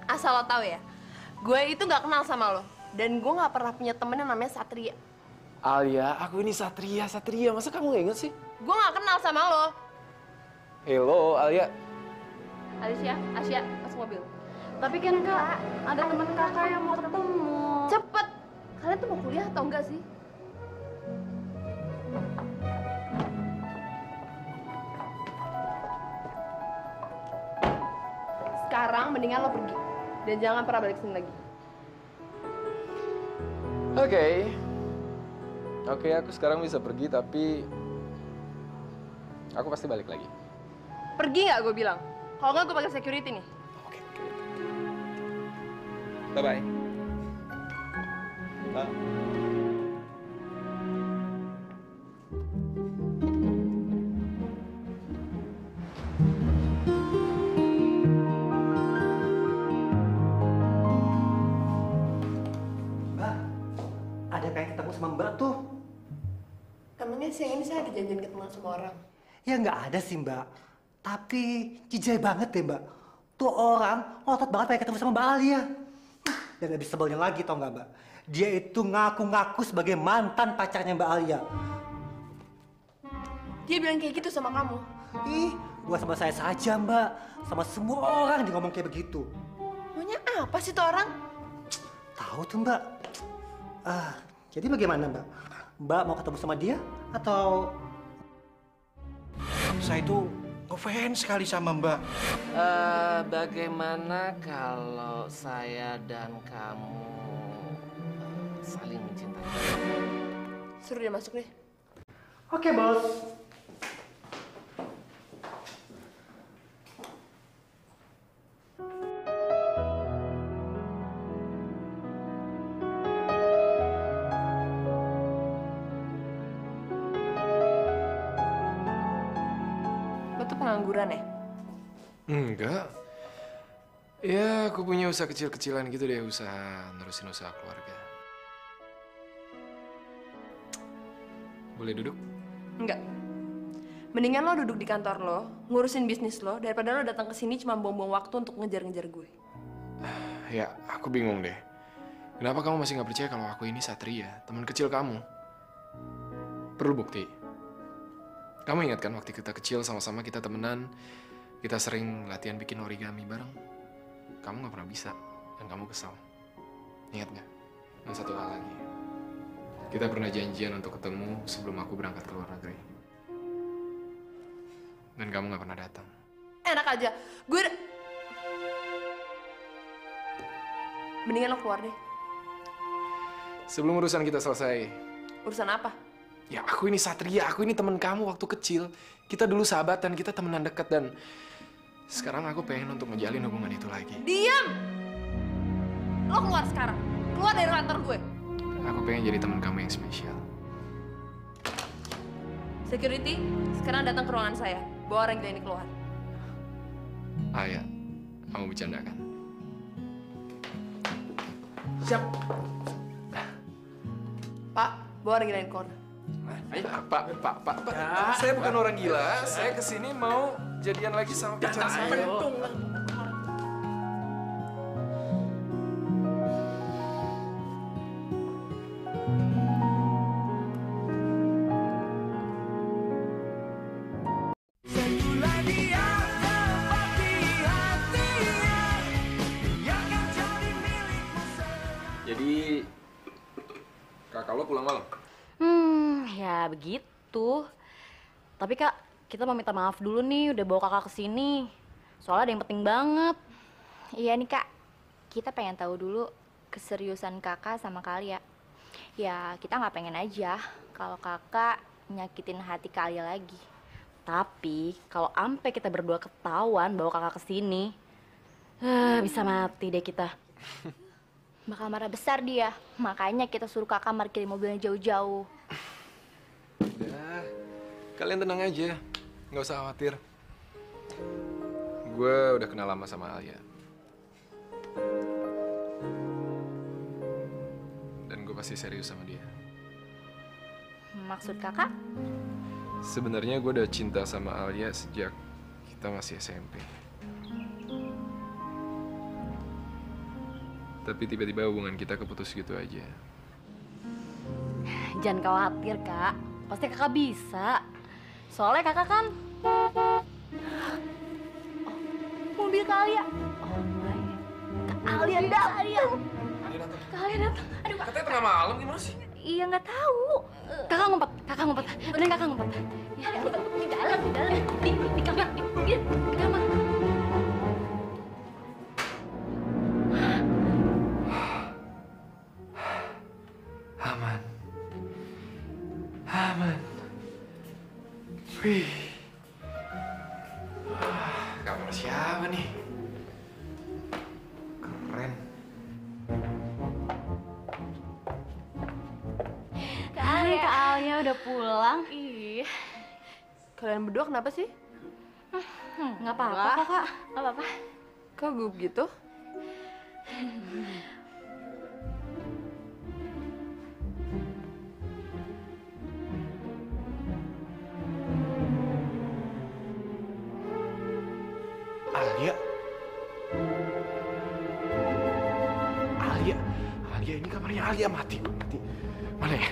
Asal lo tau ya, gue itu gak kenal sama lo. Dan gue gak pernah punya temen yang namanya Satria. Alia, aku ini Satria. Masa kamu gak inget sih? Gue gak kenal sama lo. Hello, Alia. Asia, masuk mobil. Tapi kan kak, ada teman kakak yang mau ketemu. Cepet! Kalian tuh mau kuliah atau enggak sih? Sekarang mendingan lo pergi. Dan jangan pernah balik sini lagi. Oke, aku sekarang bisa pergi, tapi aku pasti balik lagi. Pergi nggak gue bilang? Kalau nggak gue pakai security nih. Oke. Bye-bye. Bye. Mbak, ada kayak ketemu sama Mbak tuh. Emangnya siang ini saya ada janjian ketemu sama orang? Ya nggak ada sih Mbak. Tapi kijai banget deh Mbak. Tuh orang ngotot banget pengen ketemu sama Mbak Alia. Dan lebih sebelnya lagi tau nggak Mbak? Dia itu ngaku-ngaku sebagai mantan pacarnya Mbak Alia. Dia bilang kayak gitu sama kamu? Ih, bukan sama saya saja Mbak. Sama semua orang dia ngomong kayak begitu. Maunya apa sih tuh orang? Tahu tuh Mbak. Jadi bagaimana Mbak? Mbak mau ketemu sama dia atau? Saya itu ngefans sekali sama Mbak. Bagaimana kalau saya dan kamu saling mencintai? Suruh dia masuk deh. Oke, Bos. Lo tuh pengangguran ya? Enggak. Ya, aku punya usaha kecil-kecilan gitu deh, nerusin usaha keluarga. Boleh duduk? Enggak. Mendingan lo duduk di kantor lo, ngurusin bisnis lo, daripada lo datang ke sini cuma buang-buang waktu untuk ngejar-ngejar gue. Ya, aku bingung deh. Kenapa kamu masih nggak percaya kalau aku ini Satria, teman kecil kamu? Perlu bukti. Kamu ingat kan waktu kita kecil sama-sama kita temenan, kita sering latihan bikin origami bareng. Kamu nggak pernah bisa, dan kamu kesal. Ingat nggak? Dan satu hal lagi. Kita pernah janjian untuk ketemu sebelum aku berangkat ke luar negeri. Dan kamu nggak pernah datang. Enak aja. Gue mendingan lo keluar deh. Sebelum urusan kita selesai. Urusan apa? Ya, aku ini Satria, aku ini teman kamu waktu kecil. Kita dulu sahabatan, kita temenan dekat dan sekarang aku pengen untuk menjalin hubungan itu lagi. Diam! Lo keluar sekarang. Keluar dari kantor gue. Aku pengen jadi teman kamu yang spesial. Security, sekarang datang ke ruangan saya. Bawa orang gila ini keluar. Aya, kamu bercanda kan? Siap. Pak, bawa orang gila ini keluar. Pak. Saya bukan orang gila. Saya kesini mau jadian lagi sama pacar saya. Sentuhlah dia tepat di hatinya, yang akan jadi milikmu selamanya. Jadi kakak lo pulang malam? Ya begitu. Tapi Kak, kita mau minta maaf dulu nih udah bawa kakak ke sini. Soalnya ada yang penting banget. Iya nih Kak, kita pengen tahu dulu keseriusan kakak sama Kalia. Ya kita nggak pengen aja kalau kakak nyakitin hati Kalia lagi. Tapi kalau ampe kita berdua ketahuan bawa kakak ke sini, bisa mati deh kita. Bakal marah besar dia, makanya kita suruh kakak parkirin mobilnya jauh-jauh. Ya, kalian tenang aja, nggak usah khawatir. Gue udah kenal lama sama Alia. Dan gue pasti serius sama dia. Maksud kakak? Sebenarnya gue udah cinta sama Alia sejak kita masih SMP. Tapi tiba-tiba hubungan kita keputus gitu aja. Jangan khawatir Kak, pasti kakak bisa. Soalnya kakak kan Mobil Kalia. Oh my. Kalia datang. Kalia datang. Aduh, Katanya tengah malam gimana sih? iya nggak tahu. kakak ngumpet, beneran kakak ngumpet. Ya, di dalam, di kamar, di mobil, di kamar. Aman. Aman. Wih. Kamar siapa nih? Keren. Kak Alia udah pulang. Ih, kalian berdua kenapa sih? Nggak apa-apa kok Kak. Nggak apa-apa. Kok gugup gitu? Alia? Alia ini kamarnya Alia mati. Mana ya?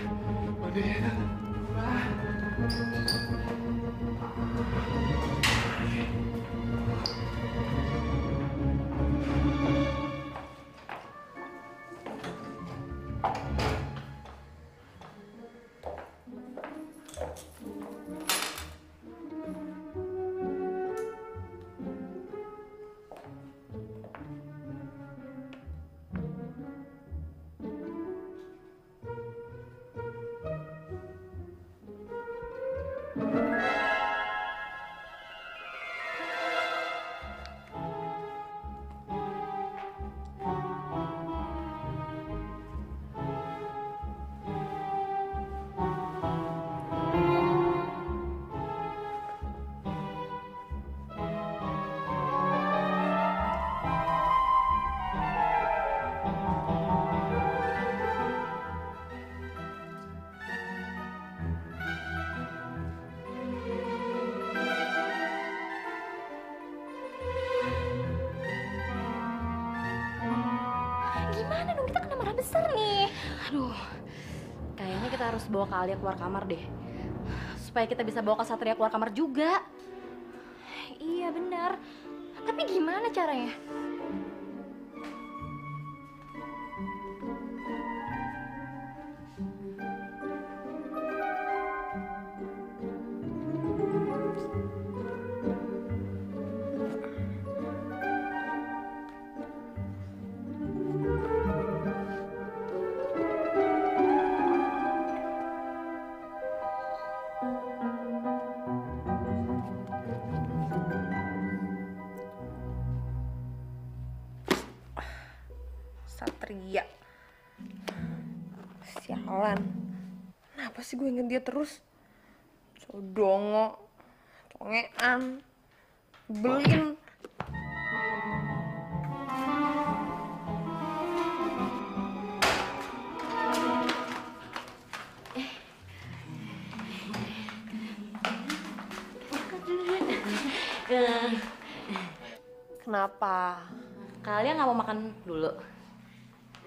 Gimana dong, kita kena marah besar nih. Aduh, kayaknya kita harus bawa Kak Alia keluar kamar deh. Supaya kita bisa bawa Kak Satria keluar kamar juga. Iya benar. Tapi gimana caranya? Satria. Sialan. Kenapa sih gue inget dia terus? Codongo. Congean. Belin. Kenapa? Kak Alia nggak mau makan dulu?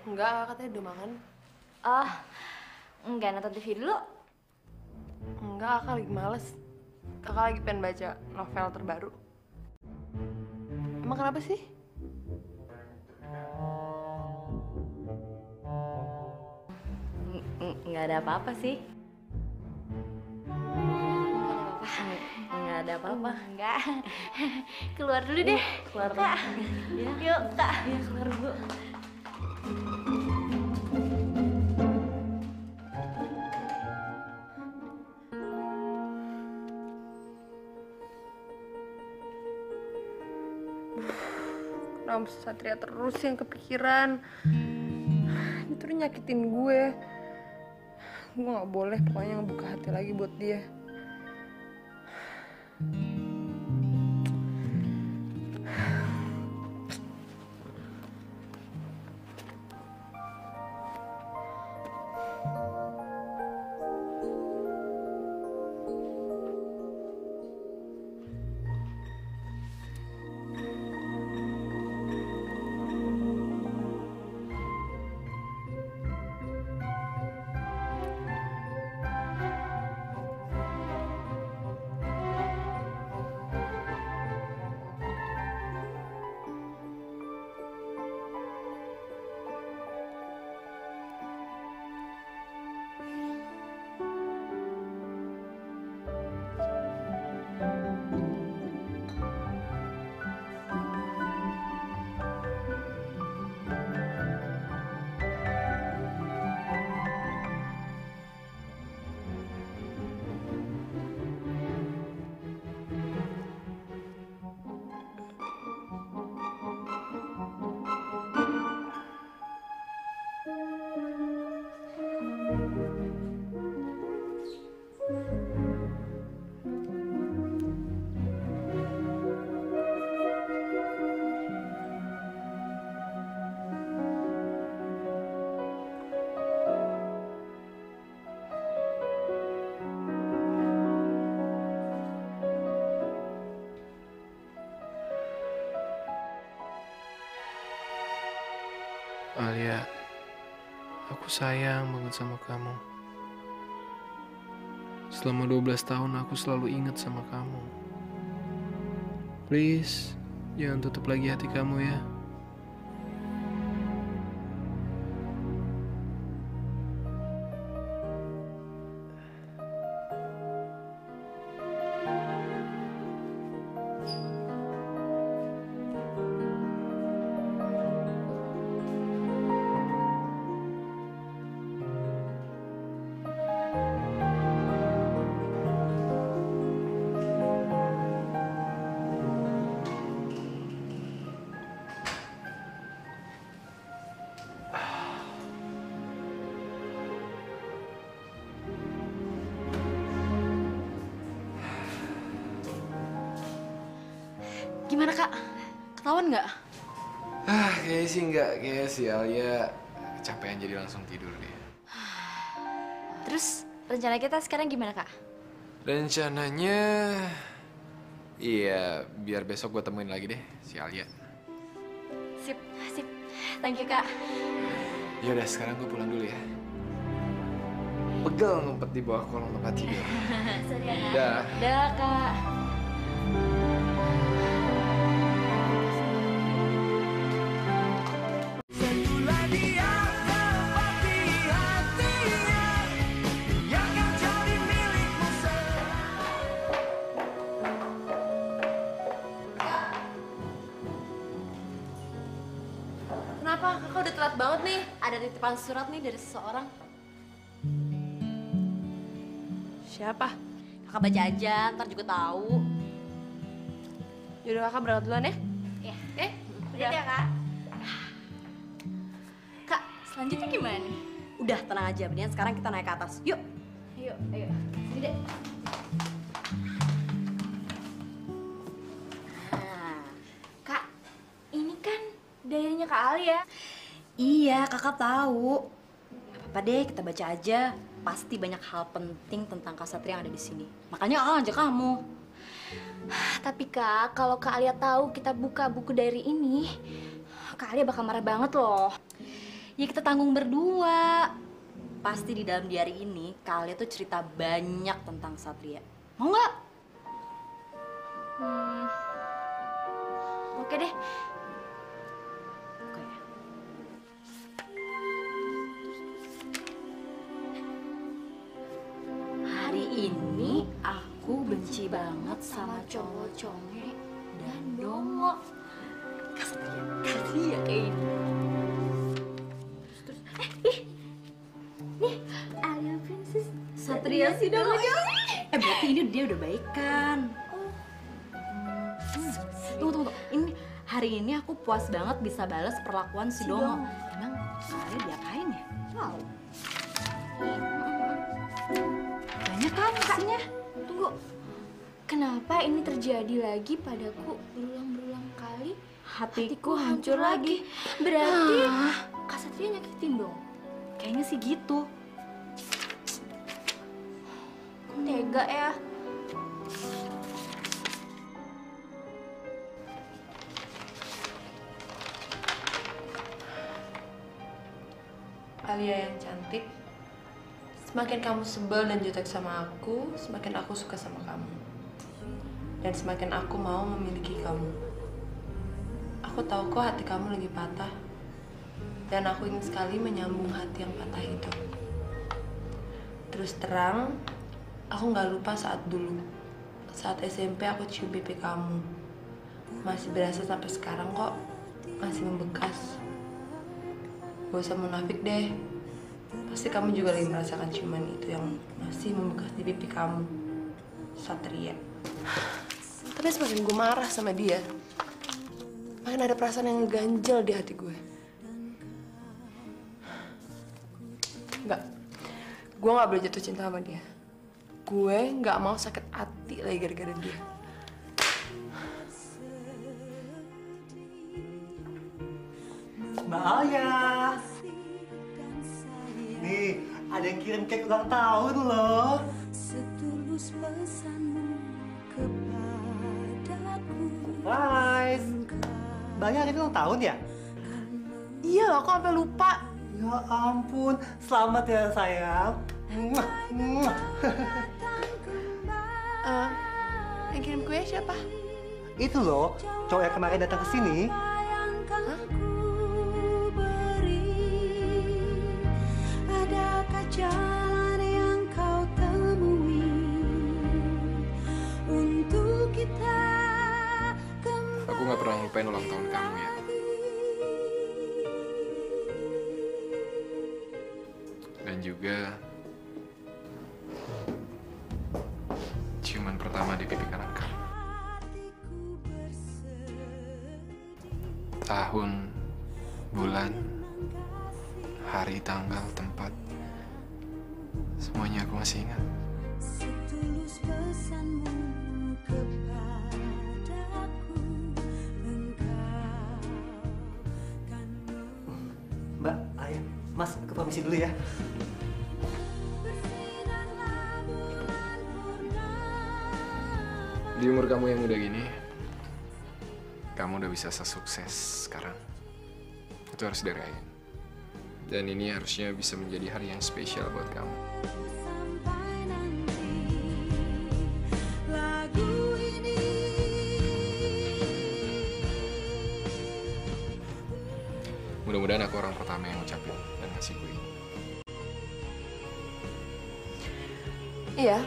Enggak, katanya udah makan. Oh, enggak nonton TV dulu. Enggak, kakak lagi males. Kakak lagi pengen baca novel terbaru. Emang kenapa sih? Nggak ada apa-apa sih. Nggak ada apa-apa. Enggak. Keluar dulu deh. Keluar dulu. Kak. Ya. Yuk, Kak. Iya, keluar dulu. Kenapa Satria terus yang kepikiran? Dia tuh nyakitin gue. Gue gak boleh pokoknya ngebuka hati lagi buat dia. Alia, aku sayang banget sama kamu. Selama 12 tahun aku selalu ingat sama kamu. Please, jangan tutup lagi hati kamu ya. Gimana, Kak? Ketahuan nggak? Kayaknya sih enggak. Kayaknya si Alia kecapean jadi langsung tidur deh. Terus rencana kita sekarang gimana, Kak? Rencananya, iya biar besok gue temuin lagi deh si Alia. Sip, sip. Thank you, Kak. Yaudah, sekarang gue pulang dulu ya. Pegel ngumpet di bawah kolong tempat tidur. Sorry ya, Kak. Dah. Dah, Kak. Sentuhlah dia tepati hatinya yang akan jadi milikmu Kenapa? Kakak udah telat banget nih. Ada titipan surat nih dari seseorang. Siapa? Kakak baca aja, ntar juga tahu. Yaudah kakak berangkat duluan ya. Iya. Udah ya, Kak. Kak, selanjutnya gimana nih? Udah, tenang aja. Mendingan sekarang kita naik ke atas. Yuk. Ayo, ayo. Sini deh. Nah. Kak, ini kan diary-nya Kak Ali ya. Iya, kakak tahu. Gak apa-apa deh, kita baca aja. Pasti banyak hal penting tentang Kak Satria yang ada di sini. Makanya kakak ngajak kamu. Tapi Kak, kalau Kak Alia tahu kita buka buku diary ini, Kak Alia bakal marah banget loh. Ya kita tanggung berdua. Pasti di dalam diary ini, Kak Alia tuh cerita banyak tentang Satria. Mau nggak? Oke deh. Oke. benci banget sama cowok conge dan dongo. Kasih ya kayak ini. Terus, nih, Alia Princess Satria si dongo. Berarti ini dia udah baikan. Tunggu. Ini hari ini aku puas banget bisa balas perlakuan si Dongo. Emang Alia diapain ya? Wow. Banyak kan kasihnya? Tunggu. Kenapa ini terjadi lagi padaku berulang-berulang kali? Hatiku hancur lagi. Berarti Kak Satria nyakitin dong? Kayaknya sih gitu. Tega ya. Alia yang cantik, semakin kamu sebel dan jutek sama aku, semakin aku suka sama kamu. Dan semakin aku mau memiliki kamu. Aku tahu kok hati kamu lagi patah. Dan aku ingin sekali menyambung hati yang patah itu. Terus terang, aku nggak lupa saat dulu. Saat SMP aku cium pipi kamu. Masih berasa sampai sekarang kok. Masih membekas. Gak usah munafik deh. Pasti kamu juga lagi merasakan ciuman itu yang masih membekas di pipi kamu. Satria. Tapi semakin gue marah sama dia, makin ada perasaan yang ganjel di hati gue. Gue gak boleh jatuh cinta sama dia. Gue gak mau sakit hati lagi gara-gara dia. Mbak Alia. Nih, ada yang kirim cake ulang tahun loh. Setulus pesanmu kepadaku. Surprise. Mbak Alia hari ini ulang tahun ya? Iya loh, aku sampai lupa. Ya ampun, selamat ya sayang. Yang kirim kue siapa? Itu loh, cowok yang kemarin datang ke sini. Adakah jalan yang kau temui untuk kita kembali? Aku nggak pernah ngelupain ulang tahun kamu ya. Dan juga ciuman pertama di pipi kanan kamu. Tahun, bulan, hari, tanggal, tempat, semuanya aku masih ingat. Setulus pesanmu kepadaku, engkau kan. Mbak, ayo, Mas, aku permisi dulu ya. Di umur kamu yang udah gini, kamu udah bisa sesukses sekarang. Itu harus dirayain. Dan ini harusnya bisa menjadi hari yang spesial buat kamu. Sampai nanti lagu ini Mudah-mudahan aku orang pertama yang ngucapin dan ngasih kue ini. Iya,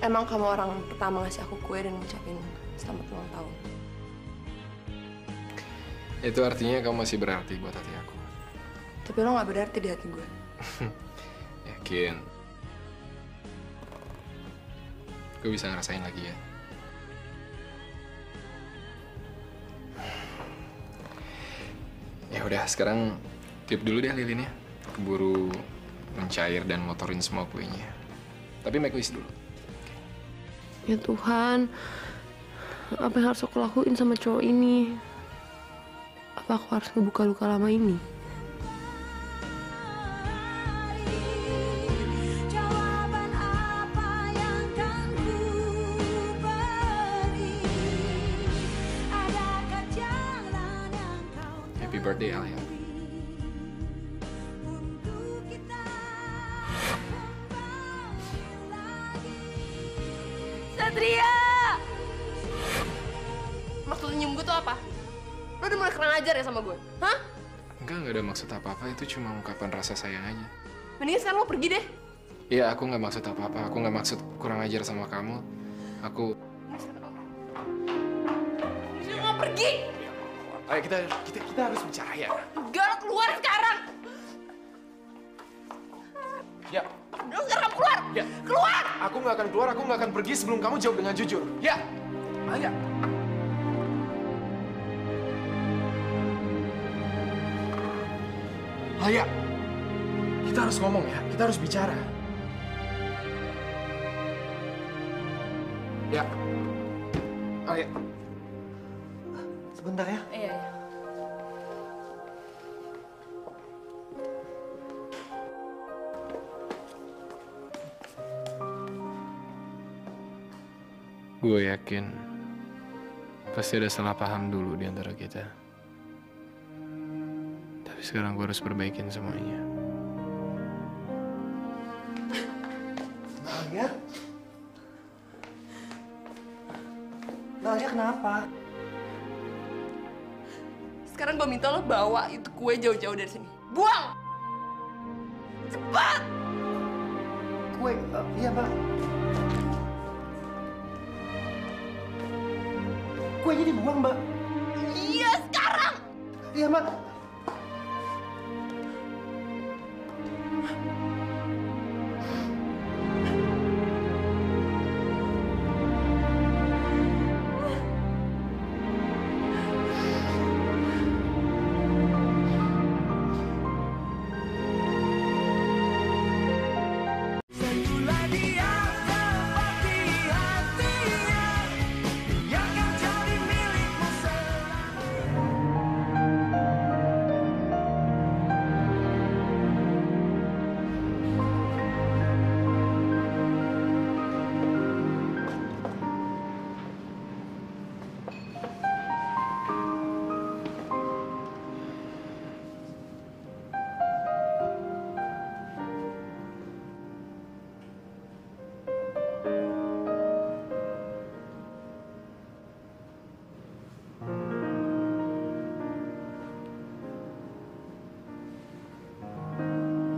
emang kamu orang pertama ngasih aku kue dan ngucapin selamat ulang tahun. Itu artinya kamu masih berarti buat hati aku. Tapi lo gak berarti di hati gue. Yakin? Gue bisa ngerasain lagi ya. Ya udah, sekarang tip dulu deh lilinnya. Keburu mencair dan motorin semua kuenya. Tapi make wish dulu. Ya Tuhan, apa yang harus aku lakuin sama cowok ini? Apa aku harus ngebuka luka lama ini? jawaban apa yang kan ku beri? Adakah jalan yang kau Happy birthday, Alia. untuk kita Satria! Maksud nyium gue tuh apa? Lo udah mulai kurang ajar ya sama gue? Hah? Enggak ada maksud apa-apa. Itu cuma ungkapan rasa sayang aja. Mendingan sekarang lo pergi deh. Iya, aku nggak maksud apa-apa. Aku nggak maksud kurang ajar sama kamu. Aku... Dia mau pergi. Ayo kita harus bicara ya. Enggak, lo keluar sekarang. Ya. Lo sekarang keluar. Ya. Keluar. Aku nggak akan keluar, aku nggak akan pergi sebelum kamu jawab dengan jujur. Ya. Ayo. Ayo. Kita harus ngomong ya, kita harus bicara. Ya. Ayo. Sebentar ya. Iya. Gue yakin pasti ada salah paham dulu di antara kita. Tapi sekarang gue harus perbaikin semuanya. Nalia? Nalia kenapa? Sekarang gue minta lo bawa itu kue jauh-jauh dari sini. Buang! Cepat! Kue, iya Mbak. Kuenya dibuang Mbak. Iya, sekarang! Iya Mbak.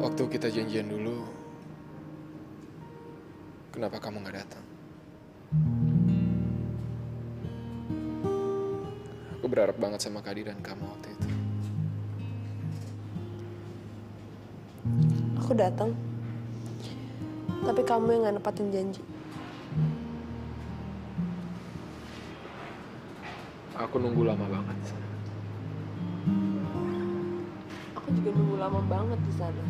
Waktu kita janjian dulu, kenapa kamu nggak datang? Aku berharap banget sama kehadiran kamu waktu itu. Aku datang, tapi kamu yang nggak nepatin janji. Aku nunggu lama banget. Aku juga nunggu lama banget di sana.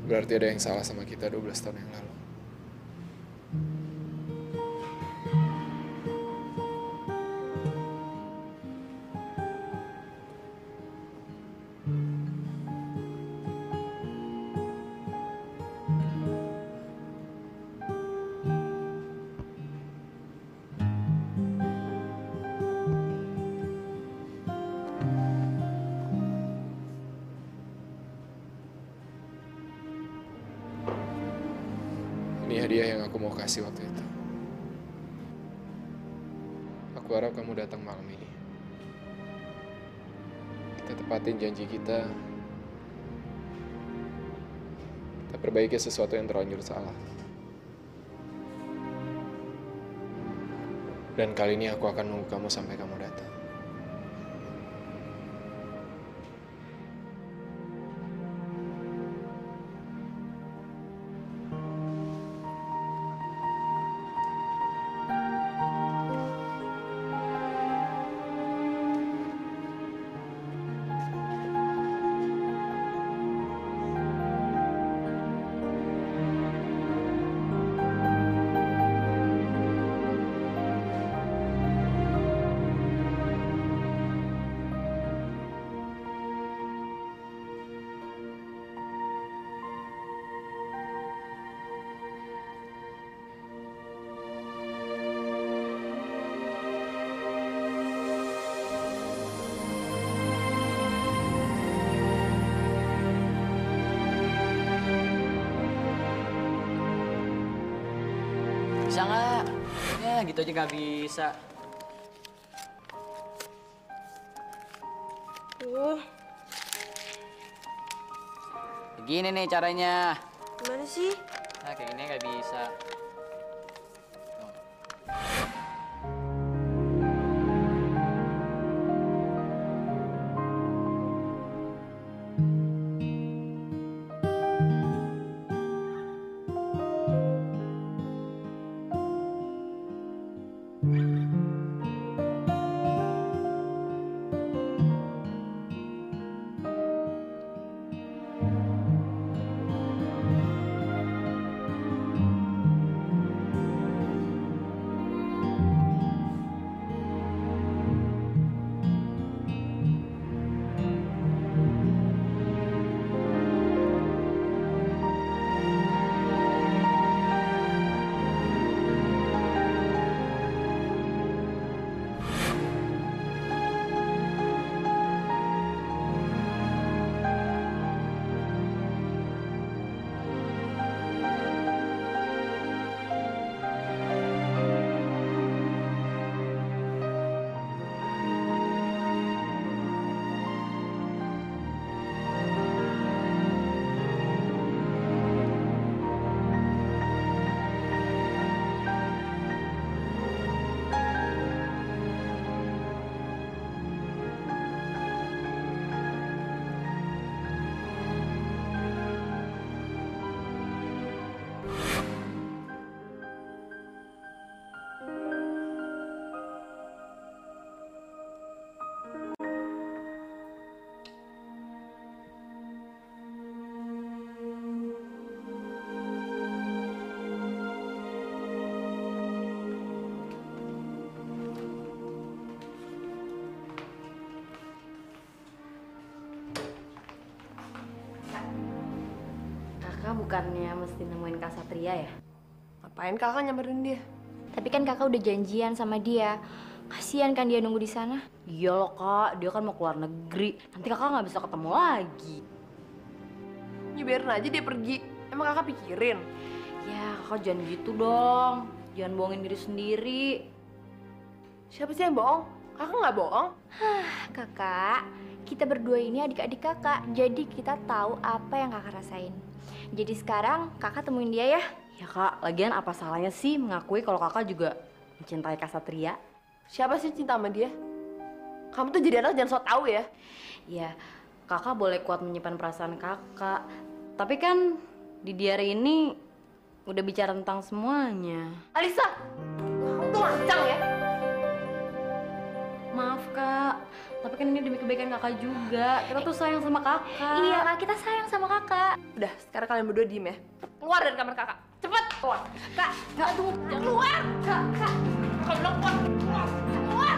Berarti ada yang salah sama kita 12 tahun yang lalu. Ini hadiah yang aku mau kasih waktu itu. Aku harap kamu datang malam ini. Kita tepatin janji kita. Kita perbaiki sesuatu yang terlanjur salah. Dan kali ini aku akan nunggu kamu sampai kamu datang. Bisa nggak? Ya gitu aja nggak bisa. Gini nih caranya. Gimana sih? Nah, kayak gini nggak bisa. Kakak bukannya mesti nemuin Kak Satria ya? Ngapain kakak nyamperin dia? Tapi kan kakak udah janjian sama dia. Kasian kan dia nunggu di sana. Iya loh kak, dia kan mau keluar negeri. Nanti kakak nggak bisa ketemu lagi. Ya biarin aja dia pergi. Emang kakak pikirin? Ya kakak jangan gitu dong. Jangan bohongin diri sendiri. Siapa sih yang bohong? Kakak nggak bohong? Kakak, kita berdua ini adik-adik kakak. Jadi kita tahu apa yang kakak rasain. Jadi sekarang kakak temuin dia ya. Ya kak, lagian apa salahnya sih mengakui kalau kakak juga mencintai Kak Satria? Siapa sih cinta sama dia? Kamu tuh jadi anak jangan sok tahu ya. Ya, kakak boleh kuat menyimpan perasaan kakak. Tapi kan di diary ini udah bicara tentang semuanya. Alisa, kamu tuh lancang ya. Maaf kak, tapi kan ini demi kebaikan kakak juga. Kita tuh sayang sama kakak. Iya kak, kita sayang sama kakak. Udah, sekarang kalian berdua diem ya. Keluar dari kamar kakak. Cepet keluar. Kak, kak tunggu. Jangan keluar. Kak. Kakak bilang keluar. Keluar. Keluar.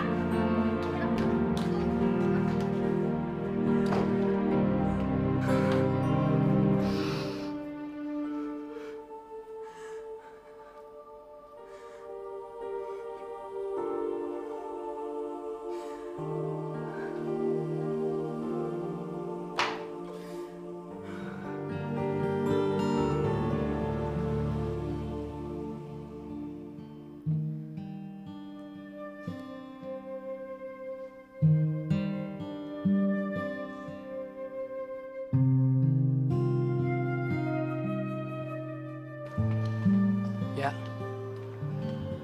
Ya,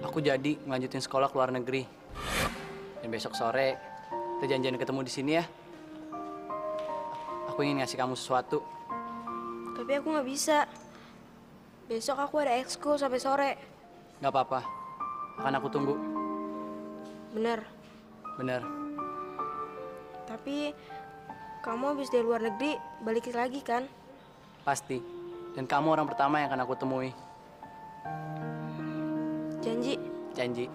aku jadi ngelanjutin sekolah ke luar negeri. Dan besok sore kita janjian ketemu di sini ya. Aku ingin ngasih kamu sesuatu. Tapi aku nggak bisa. Besok aku ada ekskul sampai sore. Gak apa-apa, akan aku tunggu. Bener. Bener. Tapi kamu habis dari luar negeri balik lagi kan? Pasti. Dan kamu orang pertama yang akan aku temui. Janji. Janji.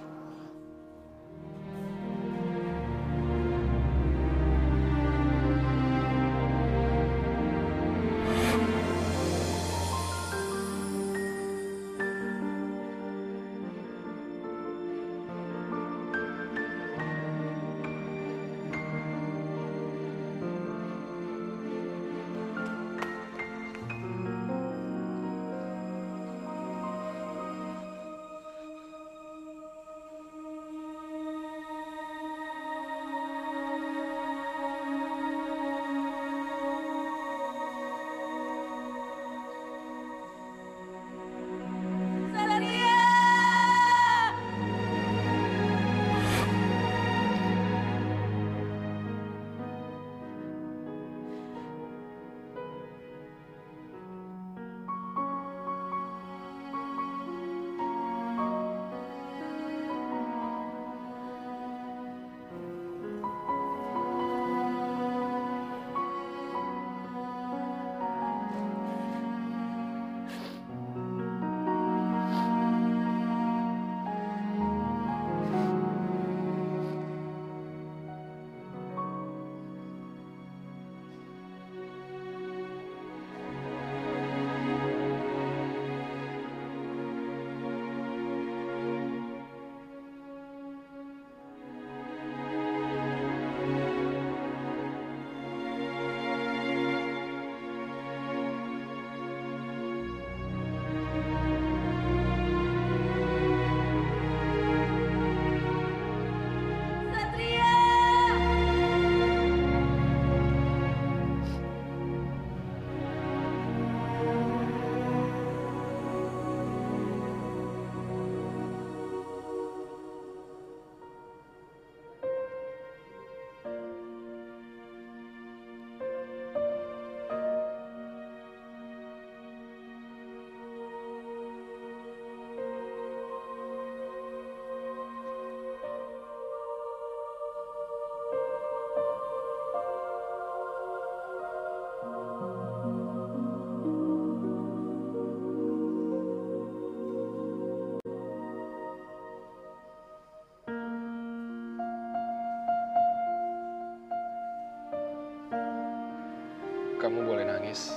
kamu boleh nangis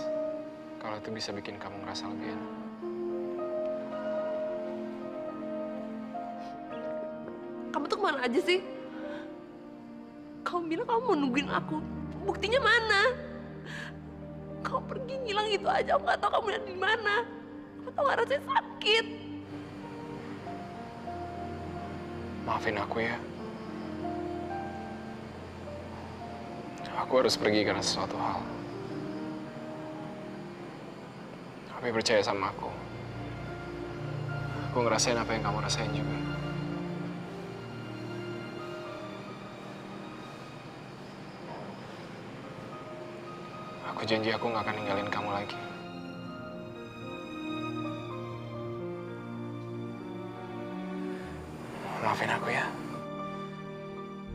kalau itu bisa bikin kamu ngerasa lebih enak. Kamu tuh kemana aja sih? Kamu bilang kamu mau nungguin aku. Buktinya mana? Kamu pergi ngilang gitu aja. Aku nggak tahu kamu ada di mana. Aku tahu nggak rasanya sakit. Maafin aku ya. Aku harus pergi karena sesuatu hal. Tapi percaya sama aku. Aku ngerasain apa yang kamu rasain juga. Aku janji aku nggak akan ninggalin kamu lagi. Maafin aku ya.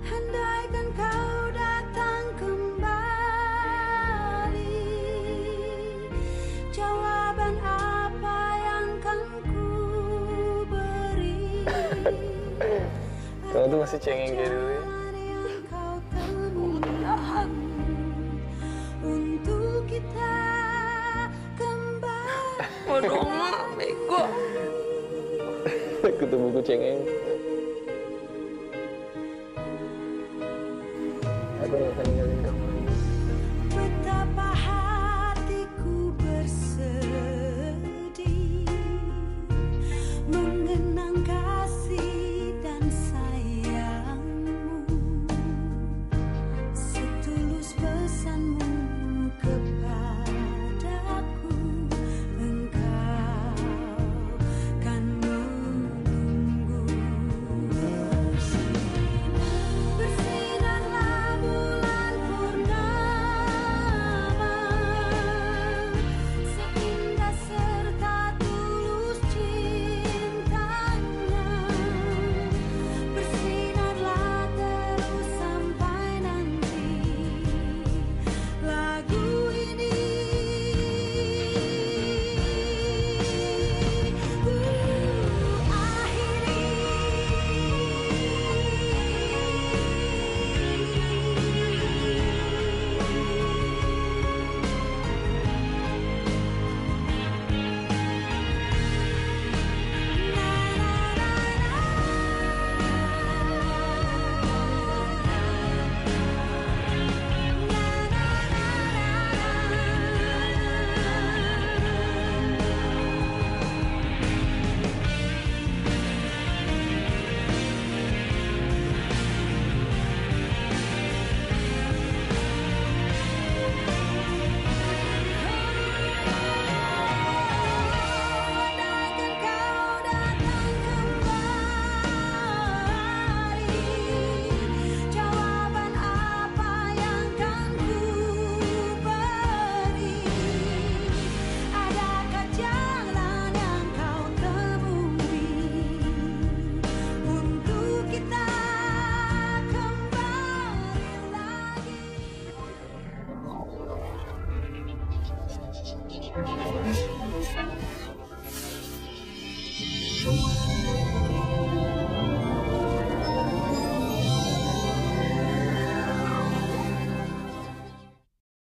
Andaikan kau datang kembali, jawaban apa yang kan ku beri? Kamu tuh masih cengeng kayak dulu ya. Untuk kita kembali. Waduh, Mak, bego. Ketemu buku cengeng. Aku gak akan ninggalin kamu. Betapa hatiku bersedih mengenang kasih dan sayangmu, setulus pesanmu kepadaku. Engkau kan menunggu. Bersinarlah bulan purnama, seindah serta tulus cintanya. Bersinarlah terus sampai nanti lagu ini jawaban apa yang kan ku beri? Adakah jalan yang kau temui untuk kita kembali lagi?